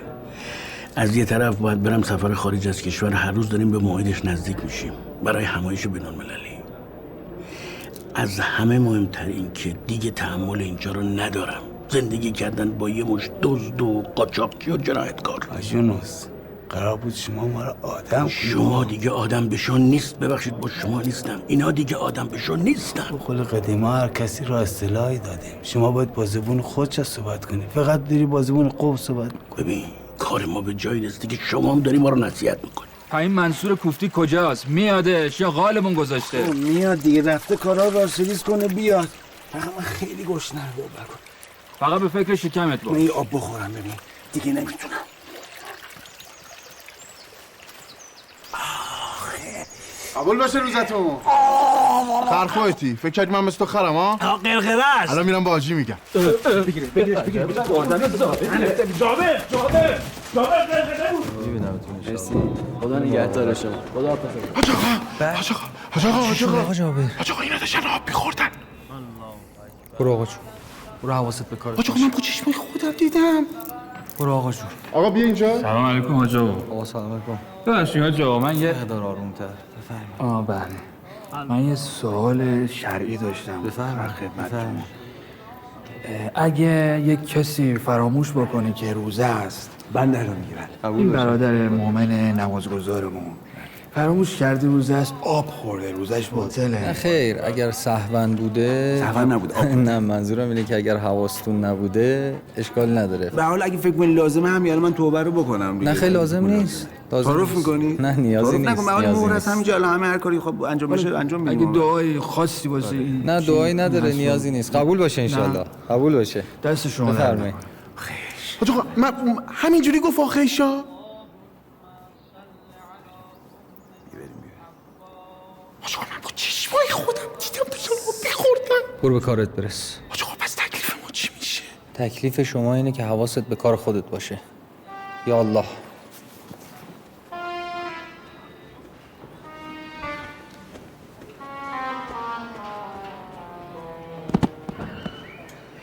از یه طرف باید برم سفر خارج از کشور. هر روز داریم به موعدش نزدیک میشیم برای همایش بین‌المللی. از همه مهمتر این که دیگه تحمل اینجا رو ندارم. زندگی کردن با یه مش دزد و قاچاقچی و جنایتکار. آجونوس قرار بود شما ما رو آدم شما دیگه آدم بشون نیست. ببخشید با شما نیستم. اینا دیگه آدم بشون نیستن. بقول قدیما هر کسی را اصطلاحی دادیم. شما باید با زبون خودت صحبت کنی. فقط داری با زبون قوم صحبت میکنی. ببین کار ما به جایی رسیده که شما هم داری ما رو نصیحت میکنی. این منصور کوفتی کجاست؟ میادش یا غالمون گذاشته؟ میاد دیگه. رفته کارا را سریز کنه بیاد. فقط من خیلی گشنم بابا. فقط به فکر شکمت باش. من یه آب بخورم ببین. دیگه نمیتونم. قبول باشه روزتون. خر خودتی. فکر کردی من مثل تو خرم ها؟ قلقلش. الان میرم با حاجی میگم. بگیر. جابر. خدا نگهدار شما. خدا حافظ. حاج آقا اینا داشتن آب می‌خوردن. برو آقا جون. برو حواست به کارت. حاج آقا من با چشمای خودم دیدم. برو آقا جون. آقا بیا اینجا. سلام علیکم حاج آقا. آقا سلام علیکم. ببخشید حاج آقا من یه مقدار آروم‌تر. بفرمایید. بله. من یه سوال شرعی داشتم. بفرمایید. اگه یک کسی فراموش بکنه که روزه است، بنده رو میگیرن. این برادر مؤمن نمازگزارمون فراموش کردی روزه است آب خورده، روزش باطله. نه خیر، اگر سهون بوده سهون نبود آب. نه منظورم اینه که اگر حواستون نبوده اشکال نداره. به حال اگه فکر کنی لازمه همین الان من توبه رو بکنم دیگه. نه خیلی لازم نیست. تعارف میکنی؟ نه نیازی نیست. نکن، من مهر هست همینجا الان همه هر کاری خب انجام بشه انجام میدیم. اگه دعای خاصی باشه نه دعایی نداره، نیازی نیست. قبول باشه ان شاءالله. قبول باشه. دست شما بفرمایید. حاج آقا من همینجوری گفت آخیشا؟ حاج آقا من با چشمای خودم دیدم داشتن آب می‌خوردن. برو به کارت برس. حاج آقا پس تکلیف ما چی میشه؟ تکلیف شما اینه که حواست به کار خودت باشه. یا الله.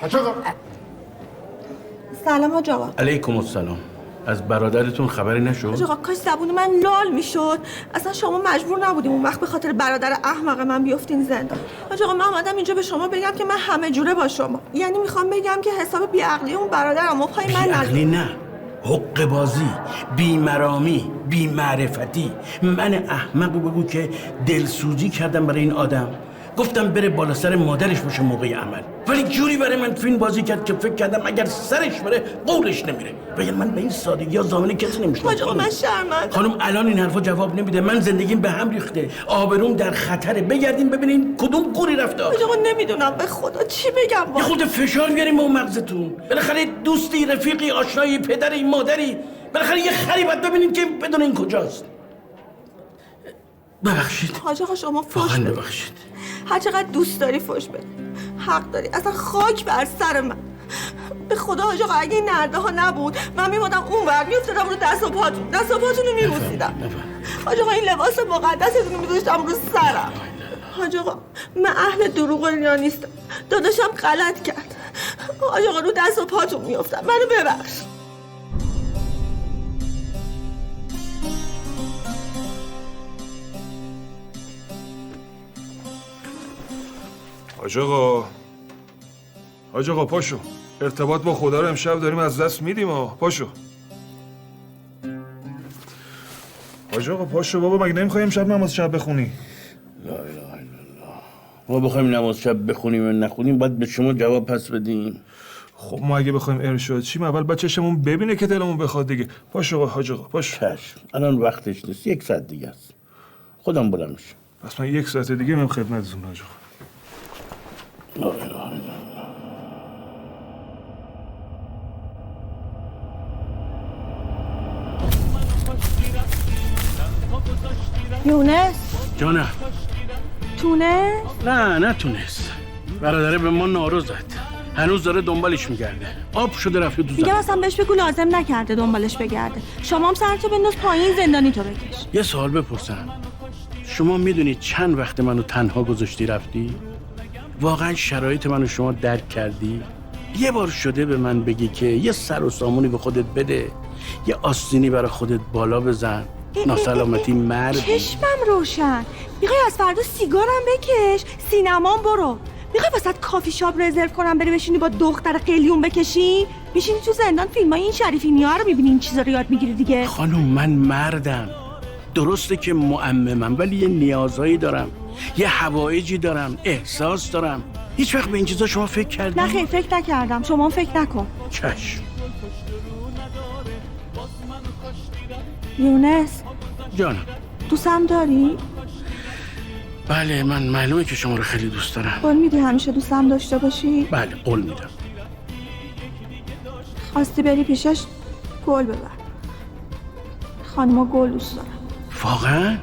حاج آقا سلام حاج آقا. علیکم السلام. از برادرتون خبری نشد؟ حاج آقا کاش زبون من لال میشد. اصلا شما مجبور نبودیم اون وقت به خاطر برادر احمق من بیافتین زندان. حاج آقا من اومدم اینجا به شما بگم که من همه جوره با شما. یعنی میخوام بگم که حساب بیعقلی اون برادرم و پای من بیعقلی نه، حق بازی، بیمرامی، بیمعرفتی. من احمق بگو که دلسوزی کردم برای این آدم، گفتم بره بالا سر مادرش باشه موقع عمل، ولی جوری برای من فیلم بازی کرد که فکر کردم اگر سرش بره قولش نمیره. ولی من به این سادگی ها زامن کسی نمیشنم. حاج آقا من شرمندم. خانم الان این حرفا جواب نمیده. من زندگیم به هم ریخته، آبروم در خطره. بگردیم ببینین کدوم قوری رفته. حاج آقا نمیدونم به خدا چی بگم. یه خود فشار بیاریم با مغزتون. بالاخره دوستی، رفیقی، آشنایی، پدری، مادری، بالاخره یه خری باید ببینید که بدون این کجاست. ببخشید حاج آقا شما فوش واقعا بده. ببخشید. هر چقدر دوست داری فوش بده، حق داری. اصلا خاک بر سر من. به خدا حاج آقا اگه این نرده ها نبود من میمادم اون ور میافتادم رو دست و پاتون رو میبوسیدم. حاج آقا این لباس مقدستون رو میذاشتم رو سرم. حاج آقا من اهل دروغ و ریا نیستم. داداشم غلط کرد. حاج آقا رو دست و پاتون میافتم، منو ببخش. حاج آقا پاشو، ارتباط با خدا رو امشب داریم از دست میدیم پاشو. حاج آقا پاشو بابا، مگه نمیخوای امشب نماز شب بخونی؟ لا اله الا الله. ما بخوایم نماز شب بخونیم و نخونیم باید به شما جواب پس بدیم. خب ما اگه بخوایم ارشاد چیم اول باید چشمون ببینه که دلمون بخواد دیگه. پاشو حاج آقا پاشو. چشم، الان وقتش نیست، 1 ساعت دیگه است. خودم بلند میشم. پس من 1 ساعت دیگه میام خدمتتون حاج آقا. لا اله الا الله. یونس جانم. تونه؟ نه نتونست. برادره به ما نارو زد، هنوز داره دنبالش میگرده. آب شده رفته تو دیگه اصلا بهش بگو لازم نکرده دنبالش بگرده. شما هم سرتو بنداز پایین، زندانی تو بکش. یه سوال بپرسم، شما میدونید چند وقت منو تنها گذاشتی رفتی؟ واقعا شرایط منو شما درک کردی؟ یه بار شده به من بگی که یه سر و سامونی به خودت بده، یه آستینی برای خودت بالا بزن، ناسلامتی مردی. چشمم روشن. میخوای از فردا سیگارم بکش، سینمام برو. میخوای واسه کافی شاپ رزرو کنم بری بشینی با دختر قلیون بکشی؟ میشینی تو زندان فیلمای این شریفینی‌ها رو میبینی، این چیزا رو یاد میگیری دیگه. خانم من مردم، درسته که معممم ولی یه نیازهایی دارم، یه حوایجی دارم، احساس دارم. هیچ وقت به این چیزا شما فکر کردی؟ نه خیلی فکر نکردم. شما فکر نکن. چشم. یونس جانم. دوستم داری؟ بله من معلومه که شما رو خیلی دوست دارم. قول میدی همیشه دوستم داشته باشی؟ بله قول میدم. خواستی بری پیشش گل ببر. خانما گل دوست دارم. واقعا؟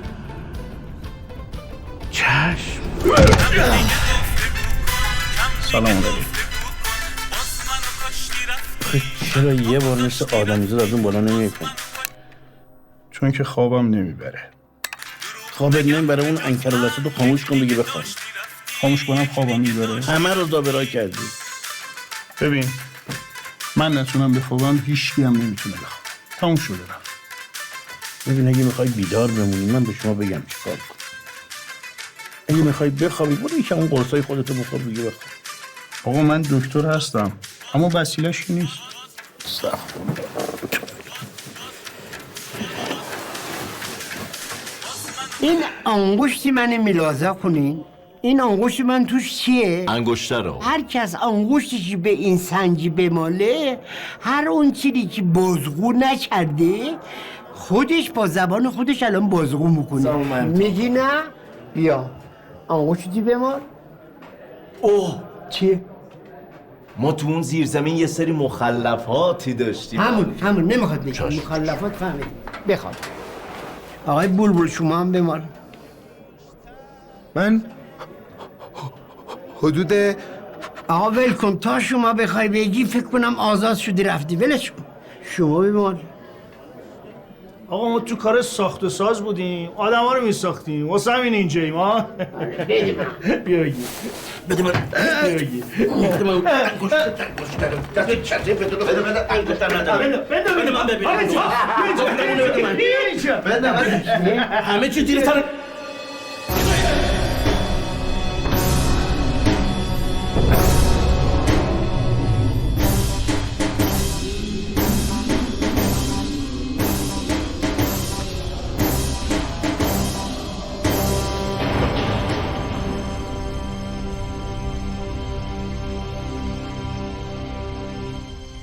چشم. سلام علیکم. چرا یه بار مثل آدمیزاد از اون بالا نمی‌کنی؟ چون که خوابم نمیبره. خوابت نمیبره؟ اون انکرالاسد رو خاموش کن بگی بخواب. خاموش کنم خوابم میبره؟ همه رو دابرا کردی. ببین من نتونم بخوابم، هیچکی هم نمیتونه بخواب. تموم شده رفت. ببین اگه میخوای بیدار بمونی من به شما بگم چیکار کن. اگه میخوای بخوابی برو یکم اون قرصای خودتو بخور بگی بخواب. آقا من دکتر هستم اما وسیله‌اش نیست. این انگشتی من میلازه کنین. این انگشت من توش چیه؟ انگشتر رو هر کس انگشتش به این سنجی بماله، هر اون چیزی که بازگو نکرده خودش با زبان خودش الان بازگو میکنه. میگی نه؟ بیا انگشتی بمال. اوه چیه؟ ما تو اون زیرزمین یه سری مخلفاتی داشتیم. همون نمیخواد بگم مخلفات فهمید. بخواد آقای بلبل شما هم بمال. من حدود آقا ول کن، تا شما بخوای بگی فکر کنم آزاد شدی رفتی. ولش کن شما بمال. آقا ما تو کار ساخت و ساز بودیم، آدما رو میساختیم، واسه همین اینجاییم ها. بیا بگی بده من بده من همه چی زیر سر.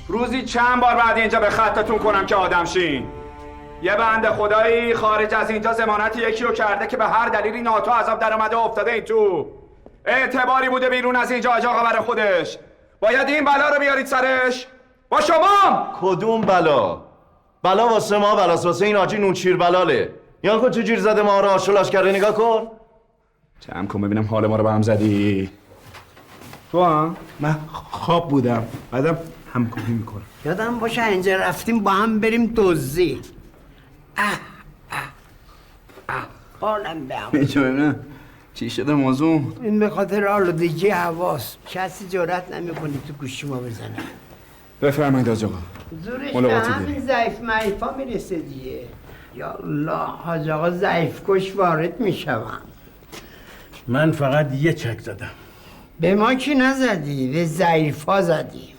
روزی چند بار بعد اینجا به خطتون کنم که آدم شین. یه بنده خدایی خارج از اینجا ضمانت یکی رو کرده که به هر دلیلی ناتو عذاب در اومده افتاده این تو. اعتباری بوده بیرون از اینجا آج آقا برای خودش. باید این بلا رو بیارید سرش. با شما کدوم بلا؟ بلا واسه ما، بلاست واسه این آجی نونچیر بلاله. یا کن چه جیر زده ما رو آشولاش کرده. نگاه کن جمع کن ببینم حال ما رو به هم زدی. تو هم؟ من خواب بودم، بعدم همکاری میکنم. یادم باشه اینجا رفتیم با هم بریم دزدی. حالم به هم. ببینم چی شده موضوع؟ این به خاطر آلودگی حواس کسی جرأت نمیکنه تو گوشی ما بزنه. بفرمایید حاج آقا. زورش به همین ضعیف معیفا میرسه دیگه. یا الله حاج آقا ضعیف کش وارد میشوم. من فقط یه چک زدم. به ما کی نزدی؟ به ضعیفا زدی.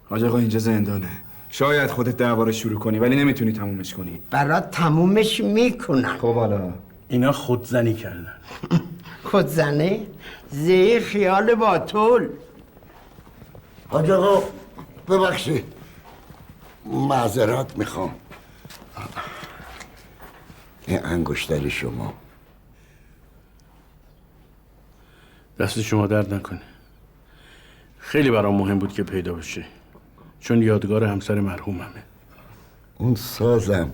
حاج آقا اینجا زندانه. شاید خودت دعوا رو شروع کنی ولی نمیتونی تمومش کنی. برات تمومش میکنن. خب حالا اینا خودزنی کردن. خودزنی؟ زی خیال باطل. حاج آقا ببخشید معذرت میخوام. این انگشتری شما. دست شما درد نکنه. خیلی برام مهم بود که پیدا بشه، چون یادگار همسر مرحوممه. اون سازم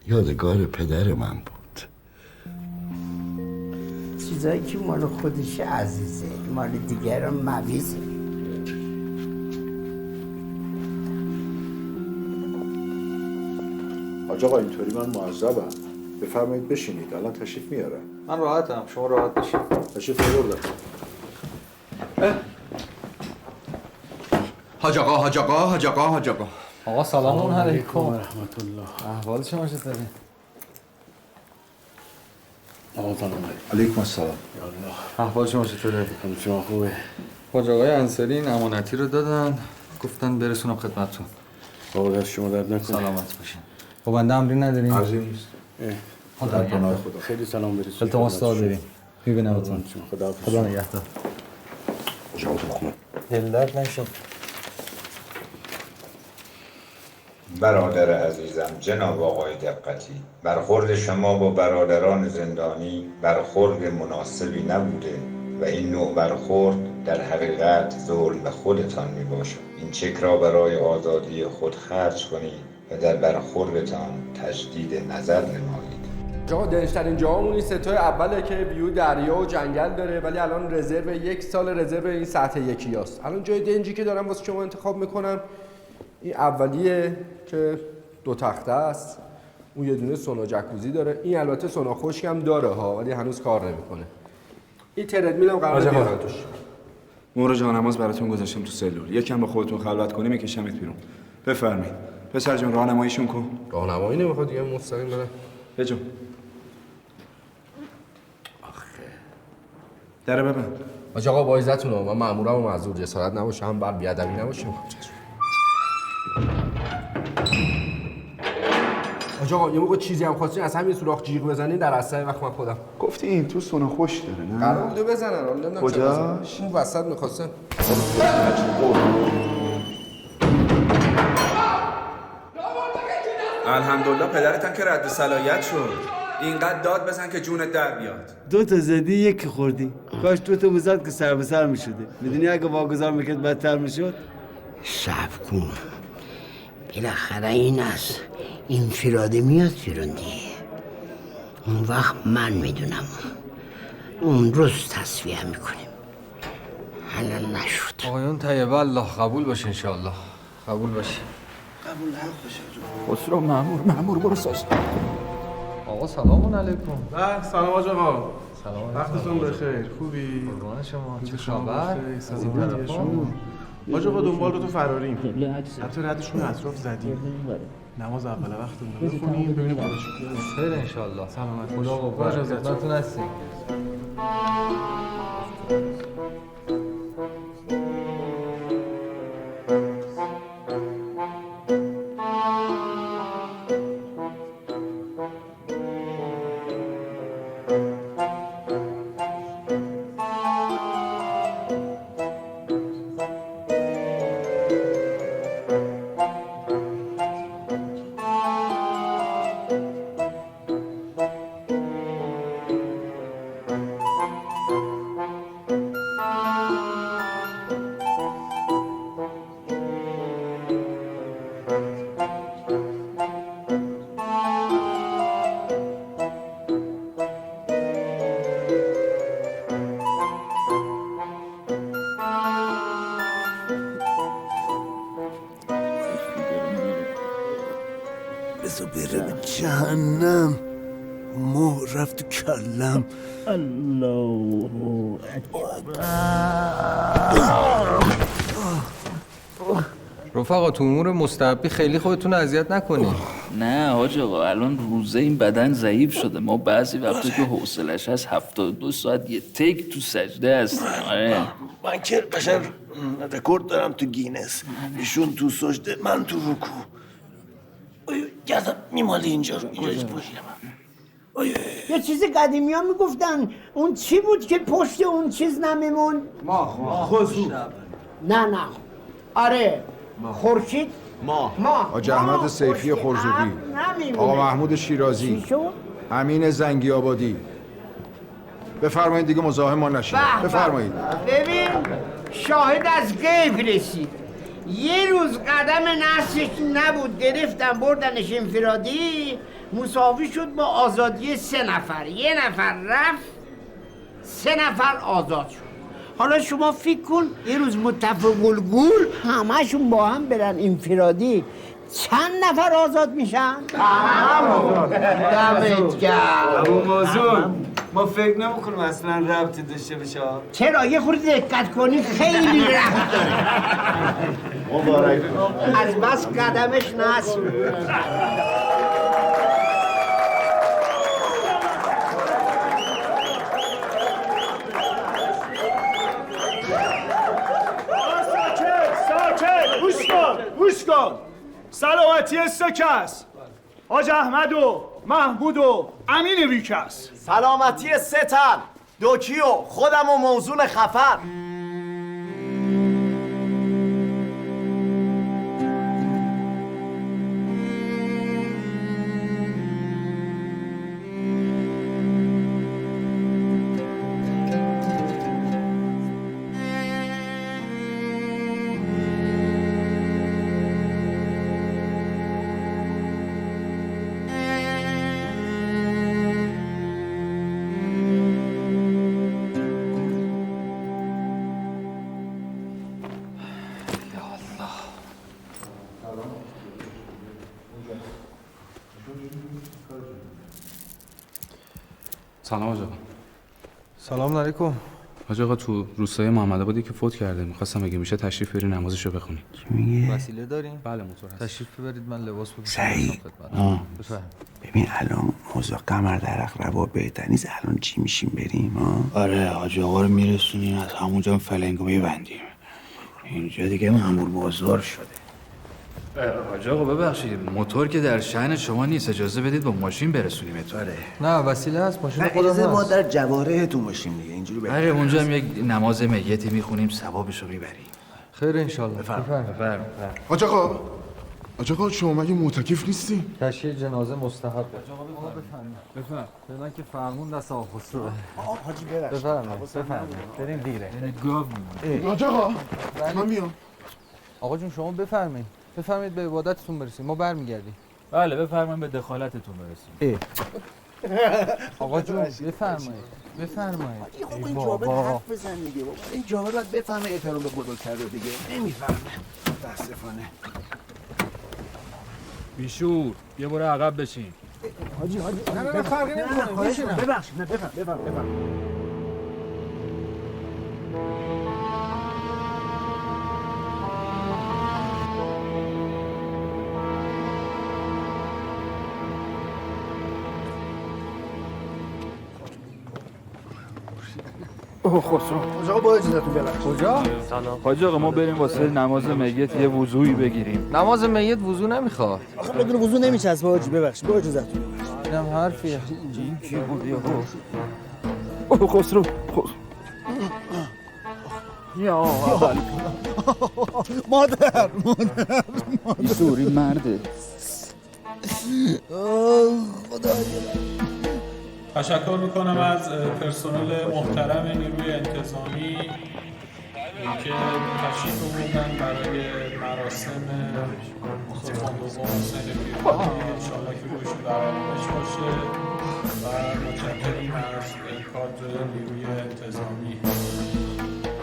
یادگار پدر من بود. چیزایی که مال خودش عزیزه مال دیگران مویزه. حاج آقا اینطوری من معذبم. بفرمایید بشینید، الان تشریف میارم. من راحتم، شما راحت باشید. تشریف میارم. حاج آقا حاج آقا حاج آقا حاج آقا. آقا سلام علیکم و رحمت الله. احوال شما چطوره؟ آقا سلام علیکم السلام. یا الله. احوال شما چطوره؟ شما خوبه؟ حاج آقای انصاری این امانتی رو دادن، گفتن برسونم خدمتتون. بابا دست شما درد نکنه. سلامت باشین. خب بنده امری نداریم؟ عرضی نیست. در پناه خدا. خیلی سلام برسید. التماس دعا داریم. میبینمتون. خدا نگهدار. شما خوب. دل درد نشد. برادر عزیزم جناب آقای دقتی، برخورد شما با برادران زندانی برخورد مناسبی نبوده و این نوع برخورد در حقیقت ظلم به خودتان می باشد. این چک را برای آزادی خود خرج کنید و در برخوردتان تجدید نظر نمایید. جا دنشترین جاهامون این ستای اوله که ویو دریا و جنگل داره، ولی الان رزرو 1 سال رزرو این سطح یکی هست. الان جای دنجی که دارم واسه شما انتخاب میکنم این اولیه که 2 تخته است، اون یه دونه سونا جکوزی داره. این البته سونا خشک هم داره ها، ولی هنوز کار نمیکنه. این تردمیل هم قراره بیارم توش. مورا جان نماز براتون گذاشتم تو سلول، یکم با خودتون خلوت کنی میکشمت بیرون. بفرمایید پسر جان راهنماییشون کن. راهنمایی نمیخواد دیگه، مستقیم برم. بجو در ببند. حاج آقا با عزتون، من مأمورم و معذور، جسارت نباشه، هم بر بیادبی نباشه. حاج آقا یه موقع چیزی هم خواستین از همین سوراخ جیغ بزنین در اثر وقت من خودم. گفتی این تو سونه خوش داره نه؟ قرار بوده بزنن، حالا نمیدونم کجاش؟ اون وسط می‌خواستن. الحمدلله پدرتم که رد صلاحیت شد. اینقدر داد بزن که جونت در بیاد. 2 تا زدی 1 خوردی. کاش 2 تا بزد که سر به سر می‌شده. میدونی اگه واگذار میکرد بدتر میشد. صبر کن. بالاخره این از انفرادی میاد بیرون دیگه. اون وقت من میدونم. اون روز تصفیه میکنیم. الان نشد. آقایون طیبه الله قبول باشه انشاءالله. قبول باشه. قبول حق باشه. خسرو مأمور برو ساز. آقا سلام علیکم. سلام آقا. سلام. وقتتون بخیر. خوبی؟ قربان شما. چه خبر؟ از این طرفا. آقا دنبال تو فراریم. حتی ردشون اطراف زدیم. نماز اول وقتمون بخونیم ببینیم خدا شکر. خیر ان شاء الله. سلامت خدا قوت. خدمتتون هستیم. بذار بره به جهنم. مو رفت تو کلم. الله رفقا تو امور مستحبی خیلی خودتون اذیت نکنید. نه حاج آقا الان روزه این بدن ضعیف شده. ما بعضی وقتا که حوصلش هست 72 ساعت یه تیک تو سجده هستیم. آره من که قشنگ رکورد دارم تو گینس. ایشون تو سجده من تو رکوع. گردم میمالی اینجا رو اینجا باشیم. یه چیز قدیمی ها میگفتن اون چی بود که پشت اون چیز نمیمون؟ خصوص نه آره خورشید ماه. ماه حاج احمد سیفی خرزوبی، آقا محمود شیرازی، امین زنگی آبادی. بفرمایید دیگه مزاحم ما نشید. بفرمایید. ببین شاهد از غیب رسید. یه روز قدم نصرش نبود گرفتن بردنش انفرادی، مساوی شد با آزادی 3 نفر. 1 نفر رفت 3 نفر آزاد شد. حالا شما فکر کن یه روز متفق القول همشون با هم برن انفرادی، چند نفر آزاد میشن؟ دمت گرم. اون موضوع ما فکر نمیکنیم اصلا ربطی داشته باشه. چرا؟ یه خورده دقت کنی خیلی ربط داره. مبارک. از بس قدمش نصب. گوش کن. سلامتی 3 کس. حاج احمد و محمود و امین بیکس. سلامتی 3 تن. دوکیو خودم و موزون خفر. سلام آقا. سلام علیکم. حاج آقا تو روستای محمد آبادی که فوت کرده، می‌خواستم اگه میشه تشریف برید نمازشو بخونید. چی میگه؟ وسیله دارین؟ بله موتور هست. تشریف ببرید من لباس بپوشم. سعید. بفرمایید. ببین الان موضوع قمر درخت روا بهتر نیست. الان چی میشیم بریم ها؟ آره حاج آقا رو میرسونیم از همونجا فلنگو میبندیم. اینجا دیگه مأمور بازار شده. حاج آقا ببخشید، موتور که در شأن شما نیست، اجازه بدید با ماشین برسونیمتون. نه وسیله هست، ماشین خودم هست. ما در جواره تو ماشین دیگه اینجوری بریم. آره اونجا هم یک نماز میتی میخونیم، ثوابشو میبریم. خیر انشالله. بفرم. حاج آقا شما مگه معتکف نیستی؟ تشییع جنازه مستحبه. بفرم. فعلا که فرمون دست آقا خسروه. حاجی ببخشید. بفرمایید. بریم دیره. حاج آقا من میام. آقا جون شما بفرمایید به عبادتتون برسید. ما برمیگردیم. بله بفرمایید به دخالتتون برسیم. آقا جون بفرمایید. خب این جابر حرف بزن دیگه بابا. این جابر باید بفهمه احترام به بزرگتره دیگه. نمیفهمه. متاسفانه. بیشور یه باره عقب بشین. حاجی نه فرقی نمیکنه. ببخشید نه بفهم. خسرو. حاج آقا با اجازهتون برم. کجا؟ سلام. حاج آقا ما بریم واسه نماز میت یه وضوئی بگیریم. نماز میت وضو نمیخواد. آخه بدون وضو نمیچسبه حاجی ببخشید. با اجازهتون. اینم حرفیه. این کی بود آقا؟ خسرو. یا اول. مادر. بیسوری مرده. خدایا. تشکر میکنم از پرسنل محترم نیروی انتظامی که تشریف آوردن برای مراسم سلطان دوم حسین پیروزی. انشاءالله که روشون برآمدش باشه و متشکریم از کادر نیروی انتظامی.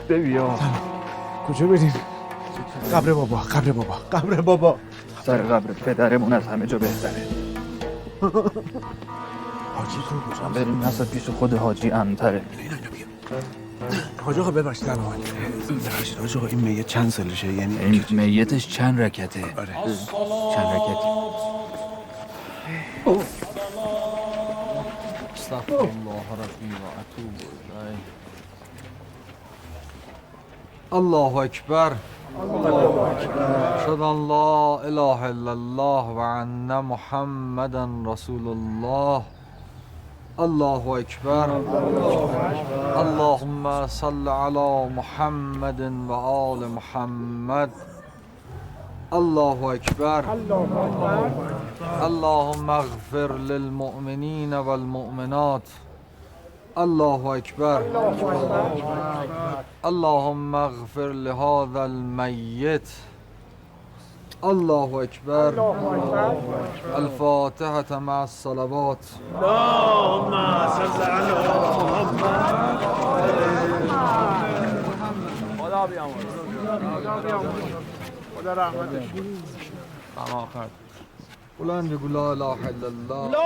ببیا کجا بریم؟ قبر بابا. سر قبر پدرمون از همه جا بهتره. حاجی تو کجا؟ بریم نسا پیش خود حاجی امتره. حاج آقا ببخشید ببخشید حاج آقا این میت چند سالشه؟ یعنی این میتش چند رکته؟ آره چند رکته؟ استغفر الله ربی و اتوب الیه. الله اکبر. اشهد ان لا اله الا الله و ان محمدا رسول الله. الله اکبر. اللهم صل علی محمد و آل محمد. الله اکبر. اللهم اغفر للمؤمنین والمؤمنات. الله اکبر. اللهم اغفر لهذا المیت. الله اکبر. الفاتحة مع الصلوات. اللهم صل علی محمد. خدا بیامرز. خدا رحمتش. سلام خیر. بلند بگو لا اله الا الله.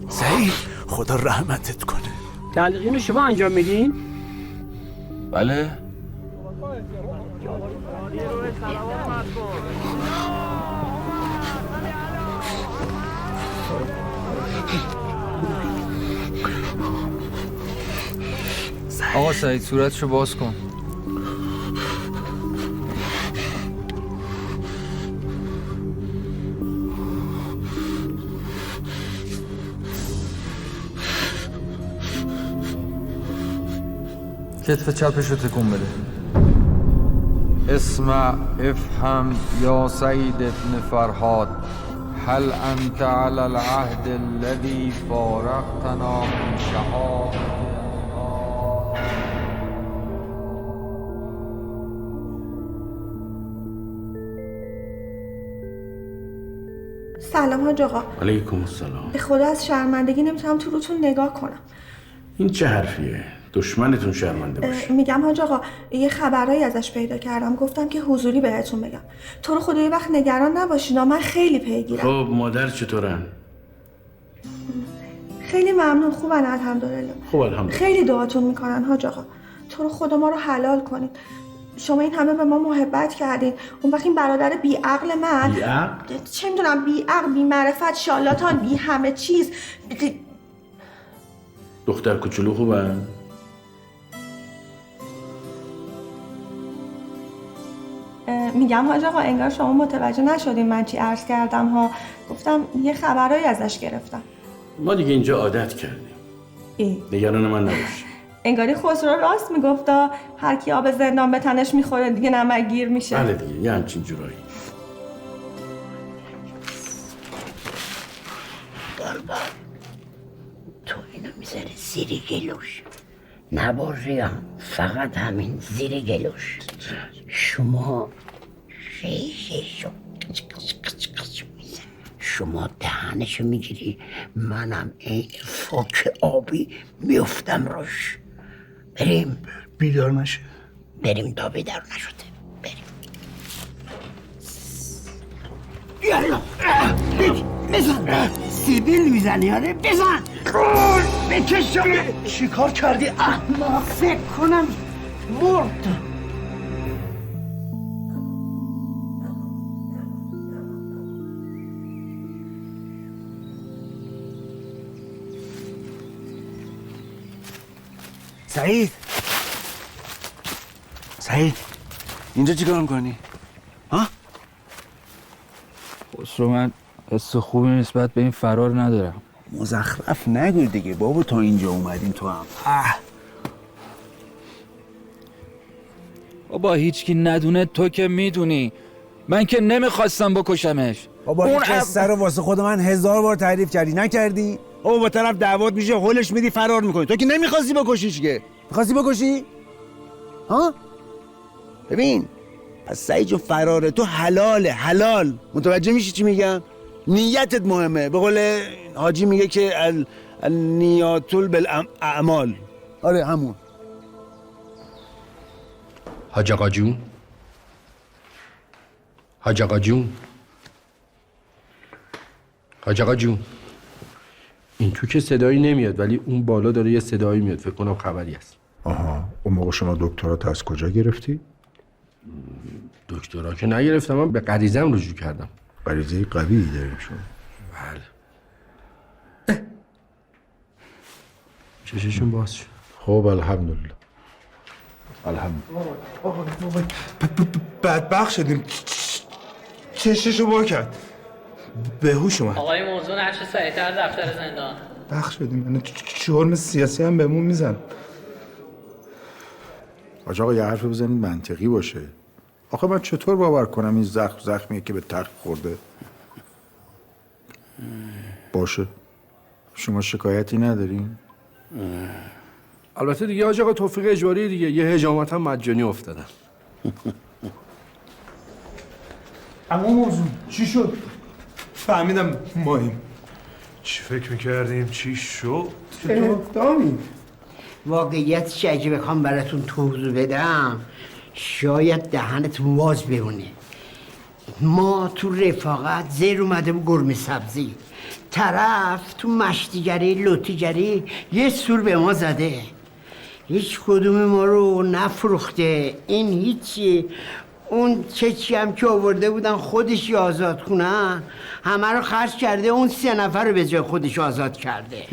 سعید خدا رحمتت کنه. تلقین شما انجام میدین؟ بله. آقا سعید صورتشو باز کن. کتف چپش رو تکون بده. اسمع افهم یا سعید ابن فرهاد، هل انت على العهد الذي فارقتنا من شهاب. سلام حاج آقا. علیکم السلام. به خدا از شرمندگی نمیتونم تو روتون نگاه کنم. این چه حرفیه؟ دشمنتون شرمنده باشه. میگم حاج آقا یه خبرایی ازش پیدا کردم، گفتم که حضوری بهتون بگم. تو رو خدا یه وقت نگران نباشین، من خیلی پیگیرم. خب مادر چطورن؟ خیلی ممنون، خوبن الحمدلله. خب الحمدلله. خیلی دعاتون میکنن حاج آقا. تو رو خدا ما رو حلال کنید. شما این همه به ما محبت کردین، اون وقت این برادر بی عقل من بی عقل؟ چه میدونم، بی عقل، بی معرفت، شالاتان، بی همه چیز. دختر کوچولو خوبن؟ میگم حاج آقا انگار شما متوجه نشدین من چی عرض کردم ها. گفتم یه خبرایی ازش گرفتم. ما دیگه اینجا عادت کردیم. نگران من نباش. انگاری خسرو راست میگفتا، هر کی آب زندان به تنش میخوره دیگه نمکگیر میشه. بله دیگه یه همچین جورایی. تو اینو میذاری زیر گلوش، نباشه، فقط همین زیر گلوش. شما ریششو شما دهنشو میگیری، منم این فوک آبی میفتم روش. بریم بیدار نشه. بریم تا بیدار نشده. بریم. یالا بزن. سیبیل میزنی آره، بزن. بکش. چی کار کردی؟ ما فکر کنم مرد. سعید اینجا چی کار میکنی؟ ها؟ خسرو من حس خوبی نسبت به این فرار ندارم. مزخرف نگو دیگه بابا، تا اینجا اومدیم تو هم. بابا هیچکی ندونه، تو که میدونی من که نمیخواستم بکشمش. بابا این قصه رو واسه خود من 1000 بار تعریف کردی نکردی؟ بابا با طرف دعوات میشه، هولش میدی فرار میکنی. تو که نمیخواستی بکشیش که. میخواستی بکشی؟ ها؟ ببین پس سعید جون فراره تو حلاله، حلال. متوجه میشی چی میگم؟ نیتت مهمه. به قول حاجی میگه که النیات بالاعمال. آره همون. حاج آقا جون، حاج آقا جون، حاج آقا جون، این تو که صدایی نمیاد ولی اون بالا داره یه صدایی میاد، فکر کنم خبری هست. آها، اون موقع شما دکترات از کجا گرفتی؟ دکترا که نگرفتم، من به غریزه‌ام رجوع کردم. غریزه قوی داریم شما. بله. چششون باز شد. خب الحمدلله. الحمدلله. بدبخت شدیم. چششو وا کرد. به هوش اومد. آقای موضوع نقش سریعتر دفتر زندان. بخش شدیم. یعنی جرم سیاسی هم بهمون میزن. حاج آقا یه حرف بزنید منطقی باشه. آخه من چطور باور کنم این زخمیه که به تخت خورده؟ باشه. شما شکایتی ندارین؟ البته دیگه حاج آقا توفیق اجباری دیگه، یه حجامت هم مجانی افتادن. اما موضوع چی شد؟ فهمیدم ماییم. چی فکر میکردیم؟ چی شد؟ دامی واقعیت چه اگه بخوام براتون توضیح بدم شاید دهنتون واز بمونه. ما تو رفاقت زیر اومده بود گرمه سبزی، طرف تو مشتیگری لوتیگری یه سور به ما زده. هیچ کدوم ما رو نفروخته. این هیچی. اون چچی هم که آورده بودن خودش آزاد کنن همه رو خرج کرده، اون 3 نفر رو به جای خودش آزاد کرده.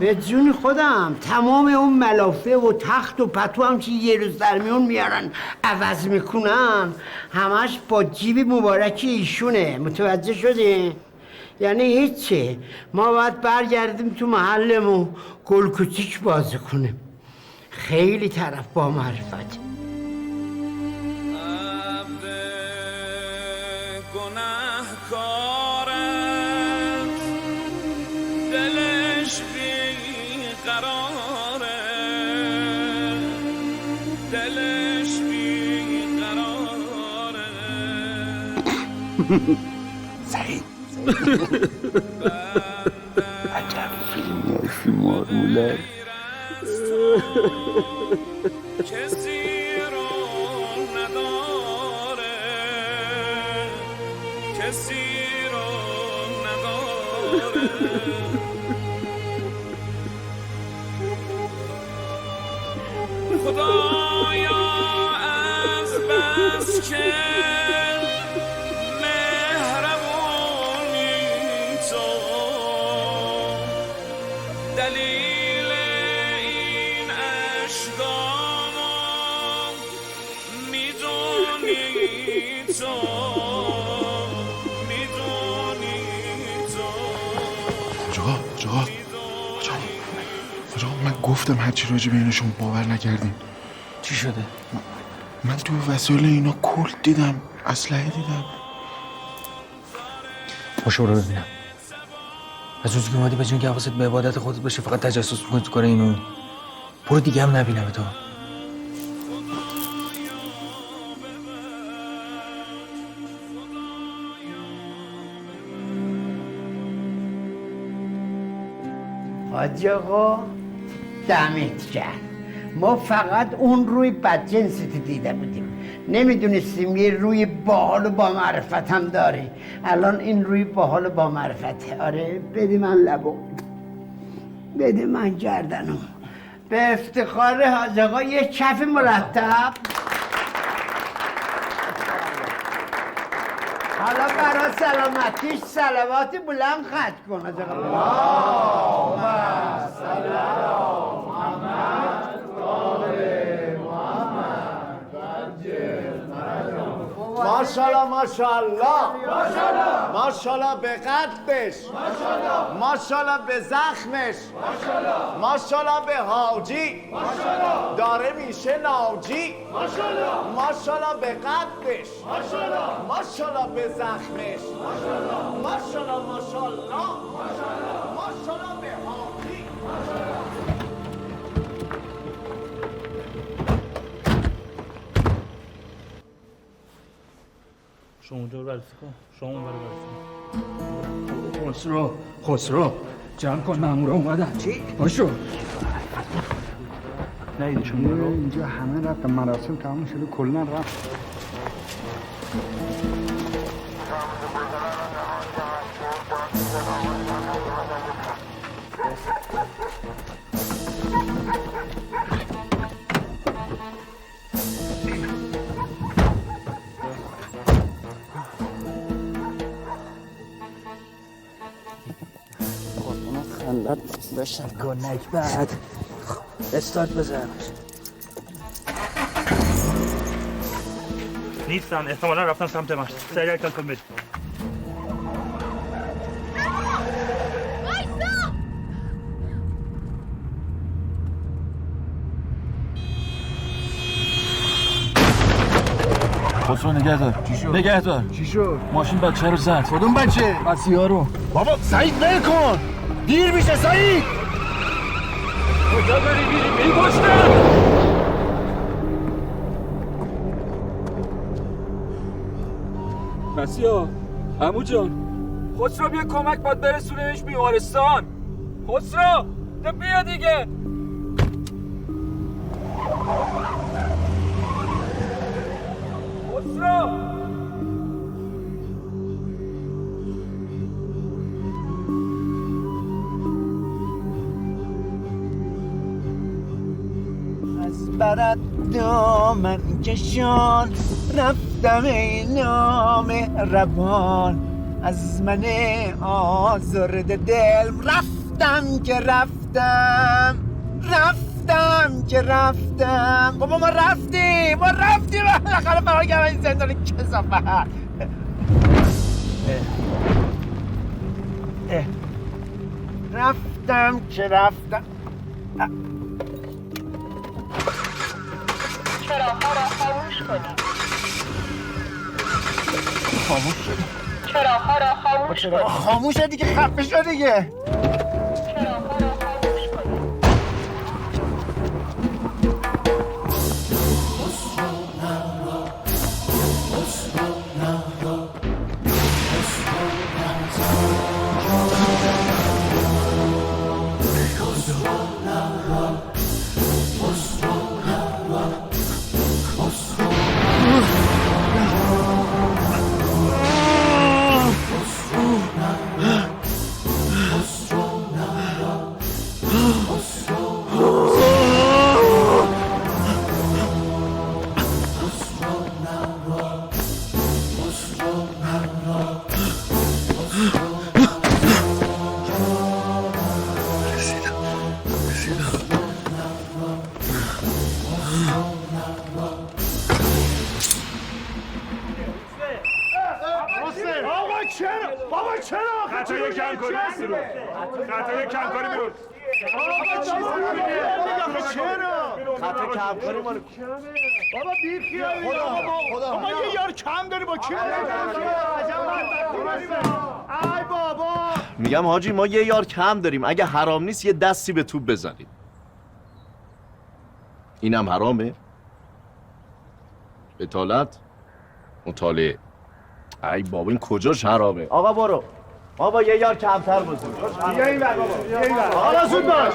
به جون خودم تمام اون ملافه و تخت و پتو هم که یه روز در میون میارن عوض میکنن همش با جیب مبارکی ایشونه. متوجه شدی؟ یعنی هیچی. ما باید برگردیم تو محلمون گلکوچیک بازی کنیم. خیلی طرف با معرفت. دلش بی قراره، دلش بی قراره. سعید عجب فیلمی هستی مارمولک. کسی رو نداره کسی رو نداره خدایا از بس که مهربونی تو دلیل این اشکامو میدونی تو میدونی تو آجا من گفتم هرچی راجع به اینشون باور نکردیم. چی شده؟ من تو وسایل اینا کلت دیدم، اسلحه دیدم. باشو برو ببینم. از روزی که اومدی به جون که حواست به عبادت خودت باشه فقط تجسس میکنی تو کار اینو. برو دیگه هم نبینم تو. حاج آقا دمت گرم. ما فقط اون روی بدجنسی دیده بودیم، نمیدونستیم یه روی باحال و با معرفت هم داره. الان این روی باحال و با معرفته. آره بده من لبو، بده من گردنو. به افتخار حاج آقا یه کف مرتب. حالا برای سلامتیش صلوات بلند خط کن حاج آقا. اللهم صل علی محمد ماشاءالله ماشاءالله ماشاءالله به قدش ماشاءالله به زخمش ماشاءالله به حاجی داره میشه ناجی ماشاءالله به قدش ماشاءالله به زخمش ماشاءالله ماشاءالله ماشاءالله به حاجی. شما اونجا رو بررسی کن، شما اون برو بررسی کن. خسرو جمع کن، مامورا اومدن. چی؟ باشو نیدی شما رو؟ اینجا همه رفتن، مراسم تمام شده کلا رفت. بشن گنک بعد استارت بزن. نیستن، احتمالا رفتن سمت من. سریع کن برید. خسرو نگه دار. نگه دار. چی شد؟ ماشین بچه رو زد. کدوم بچه؟ بسیار رو. بابا سعید ول کن، دیر میشه سعید. کجا داری میری پشتم؟ بسیار عمو جان، خسرو بیا کمک باید برسونیمش بیمارستان. خسرو بیا دیگه. خسرو از برد دامن کشان رفتم ای نام روان، از من آزرده دل رفتم که رفتم که رفتم. بابا ما رفتیم بالاخره فرار کردم این زندان کثافت. رفتم که رفتم. چراغ‌ها را خاموش کنید. خاموش شد. چراغ‌ها را خاموش کنید. خاموشه دیگه، خفه شو دیگه. چراغ‌ها را خاموش کنید. آقا چرا؟ بابا چرا؟ خطای کم کاری بیرون. خطای کم کاری بیرون. آقا چرا؟ خطای کم کاری مال بابا بی خیالی. خدا ما یه یار کم داری با کی؟ ای بابا. میگم حاجی ما یه یار کم داریم، اگه حرام نیست یه دستی به توپ بزنید. اینم حرامه؟ بتالت؟ مطالعه. ای بابا این کجاش حرامه؟ آقا برو. بابا یه یار کمتر بازی می‌کنی. بیا این ور بابا. بیا این ور. حالا زود باش.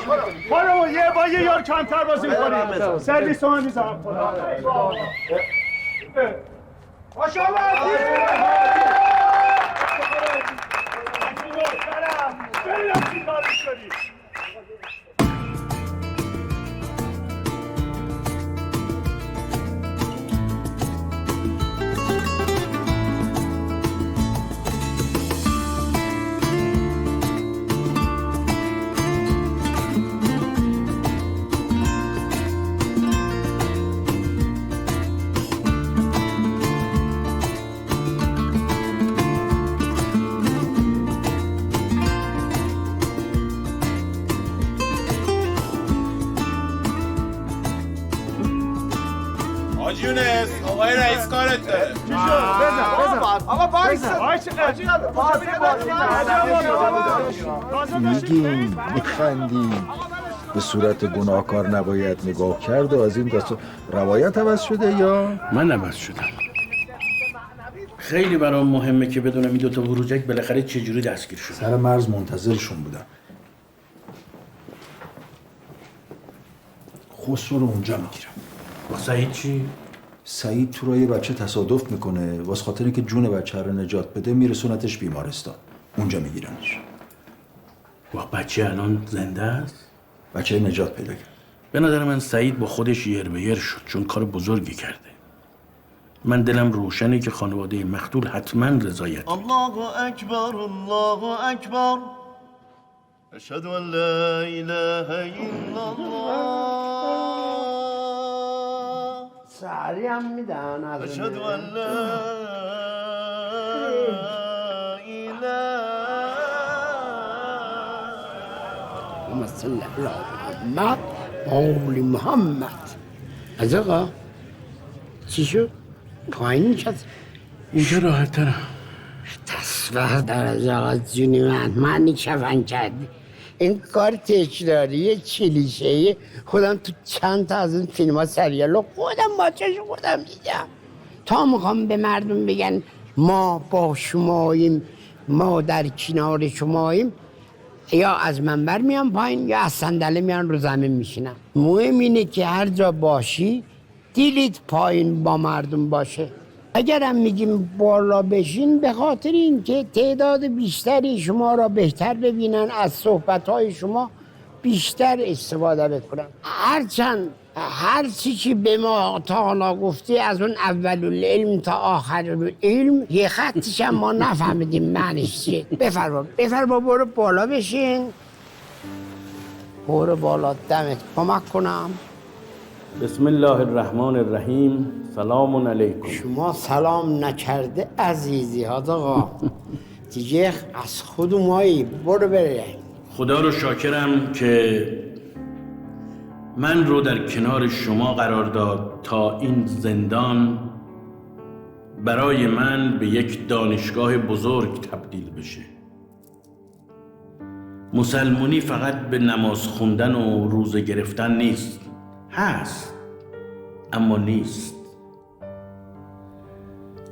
برو یه یار کمتر بازی می‌کنی. سرویس تو من می‌ذارم. ماشاءالله. یونس آقای رئیس کارت داره. چی شد؟ بزن. آقا میگیم میخندیم به صورت گناهکار نباید نگاه کرد و از این دست روایت عوض شده یا؟ من عوض شدم. خیلی برام مهمه که بدونم این دوتا بروجک بالاخره چجوری دستگیر شد. سر مرز منتظرشون بودم. خسرو رو اونجا میگیرم. با سعید چی؟ سعید تو را یه بچه تصادف میکنه، واسه خاطر که جون بچه رو نجات بده میرسونتش بیمارستان. اونجا میگیرنش. و بچه الان زنده است؟ بچه نجات پیدا کرد. به نظر من سعید با خودش یر به یر شد چون کار بزرگی کرده. من دلم روشنه که خانواده مقتول حتما رضایت. الله اکبر الله اکبر اشهد ان لا اله الا الله سعری هم میدن اشهد ان لا اله اللهم صل علی محمد آل محمد. از آقا چی شد؟ پایین نشست؟ اینجا راحت ترم. تصویر در از آقا جونی من کفن کردی. این کار تکراری کلیشه‌ای خودم تو چند تا از این فیلم ها سریال خودم با چشم خودم دیدم. تا میخوام به مردم بگن ما با شماییم، ما در کنار شماییم، یا از منبر میان پایین یا از صندلی میان رو زمین میشینم. مهم اینه که هر جا باشی دیلیت پایین با مردم باشه. اگرم میگیم بالا بشین به خاطر اینکه تعداد بیشتری شما را بهتر ببینن، از صحبت‌های شما بیشتر استفاده بکنن. هرچند هر چی به ما تا حالا گفتی از اون اول العلم تا آخر العلم یه خطش هم ما نفهمیدیم معنیش چیه. بفرما برو بالا بشین. برو بالا دمت کمک کنم. بسم الله الرحمن الرحیم. سلام علیکم. شما سلام نکرده عزیزی ها آقا. دیگه از خود مایی. برو بره. خدا رو شاکرم که من رو در کنار شما قرار داد تا این زندان برای من به یک دانشگاه بزرگ تبدیل بشه. مسلمونی فقط به نماز خوندن و روزه گرفتن نیست. هست اما نیست.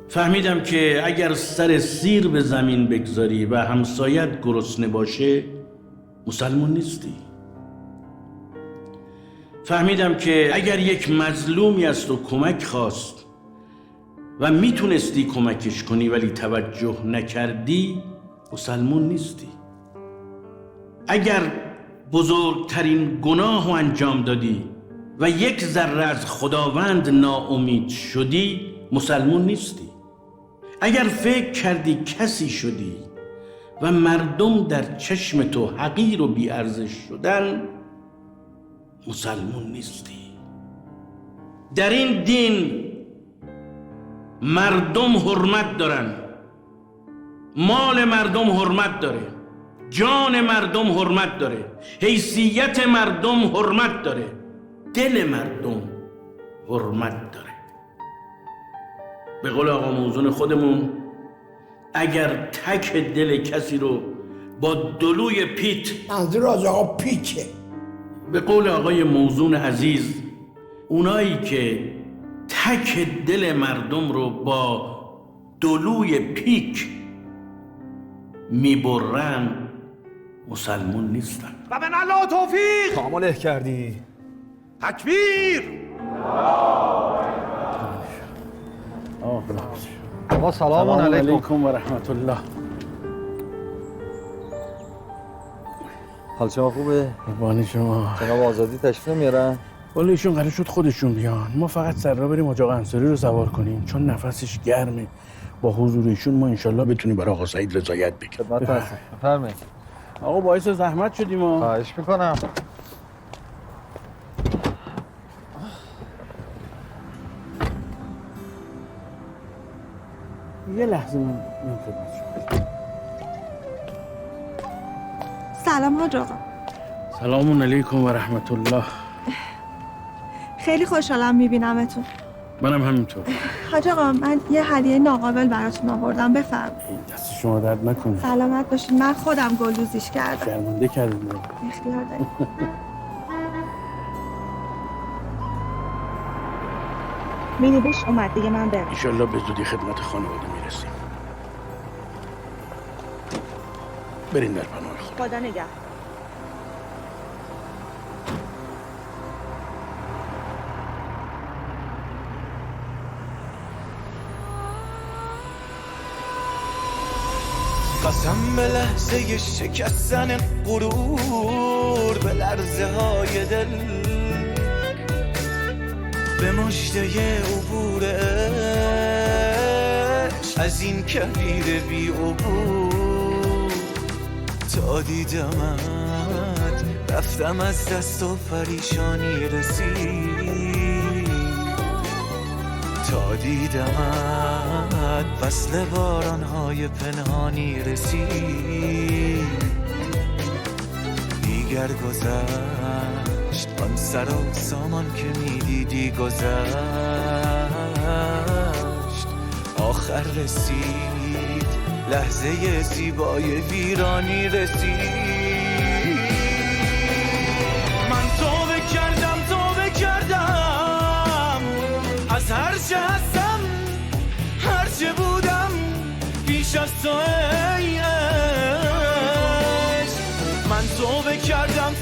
فهمیدم که اگر سر سیر به زمین بگذاری و همسایت گرسنه باشه مسلمون نیستی. فهمیدم که اگر یک مظلومی از تو کمک خواست و میتونستی کمکش کنی ولی توجه نکردی مسلمون نیستی. اگر بزرگترین گناه رو انجام دادی و یک ذره از خداوند ناامید شدی مسلمون نیستی. اگر فکر کردی کسی شدی و مردم در چشم تو حقیر و بی‌ارزش شدن، مسلمون نیستی. در این دین مردم حرمت دارن، مال مردم حرمت داره، جان مردم حرمت داره، حیثیت مردم حرمت داره، دل مردم حرمت داره. به قول آقا موزون خودمون، اگر تک دل کسی رو با دلوی پیت، منظور از آقا پیچه، به قول آقای موزون عزیز، اونایی که تک دل مردم رو با دلوی پیک میبرن مسلمون نیستن. و من الله توفیق کامله کردی. تکبیر. آقا سلام علیکم و رحمت الله. حال شما خوبه؟ قربان شما. جناب آزادی تشریف نمیارن؟ والا ایشون قرار شد خودشون بیان، ما فقط سر را بریم اجاق انصاری رو سوار کنیم چون نفسش گرمه. با حضور ایشون ما انشالله بتونیم برای آقا سعید رضایت بکنیم. خدمت هستم. بفرمایید. آقا باعث زحمت شدیم ما. خواهش میکنم. یه لحظه من خدمت شما. سلام حاج آقا. سلام علیکم و رحمت الله. خیلی خوشحالم میبینمتون. منم همینطور. حاج آقا من یه هدیه ناقابل براتون آوردم، بفرمایید. دست شما درد نکنه. سلامت باشید. من خودم گلدوزیش کردم. شرمنده کردیم. اختیار دارید. مینی بوش اومد دیگه، من برم. انشالله به زودی خدمت خانواده میرسیم. بریم در پناه خدا. خدا نگه. قسم به لحظه شکستن غرور، به لرزه های دل، به مژده عبور عشق از این کویر بی عبور. تا دیدمت رفتم از دست و پریشانی رسید، تا دیدمت وصل بارانهای پنهانی رسید. دیگر گذشت آن سر و سامان که میدیدی گذشت، آخر رسید لحظه زیبای ویرانی رسید. من توبه کردم از هر چه هستم، هر چه بودم پیش از تو ای عشق. من توبه کردم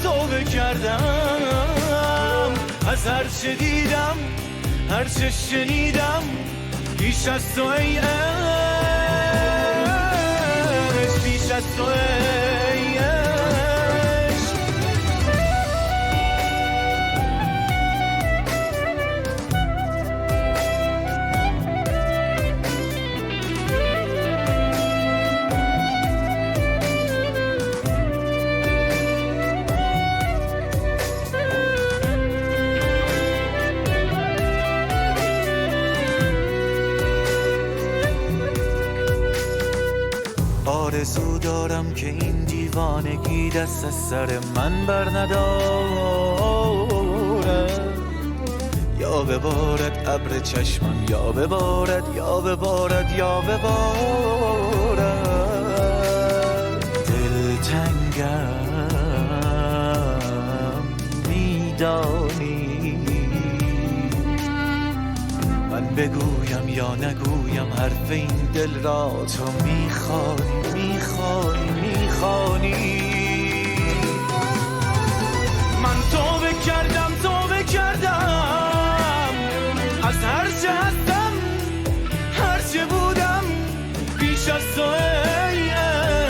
از هر چه دیدم، هر چه شنیدم پیش از تو ای عشق، پیش از تو ای عشق. آرزو دارم که این دیوانگی دست از سر من بر نداره، یا ببارد ابر چشمم، یا ببارد، یا ببارد، یا ببارد. دلتنگم میدانی، من بگویم یا نگویم حرف این دل را تو میخوانی، میخوانی، میخوانی. من توبه کردم از هر چه هستم، هر چه بودم پیش از تو ای عشق.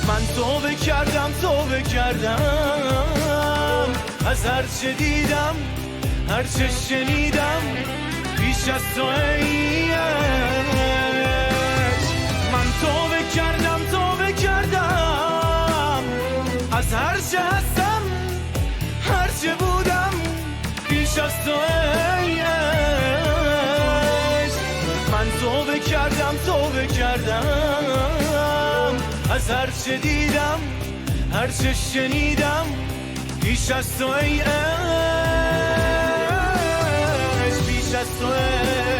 من توبه کردم از هر چه دیدم، هر چه شنیدم پیش از تو ای عشق. از تو ای عشق. من توبه کردم از هر چه دیدم هر چه شنیدم بیش از تو ای عشق، بیش از تو ای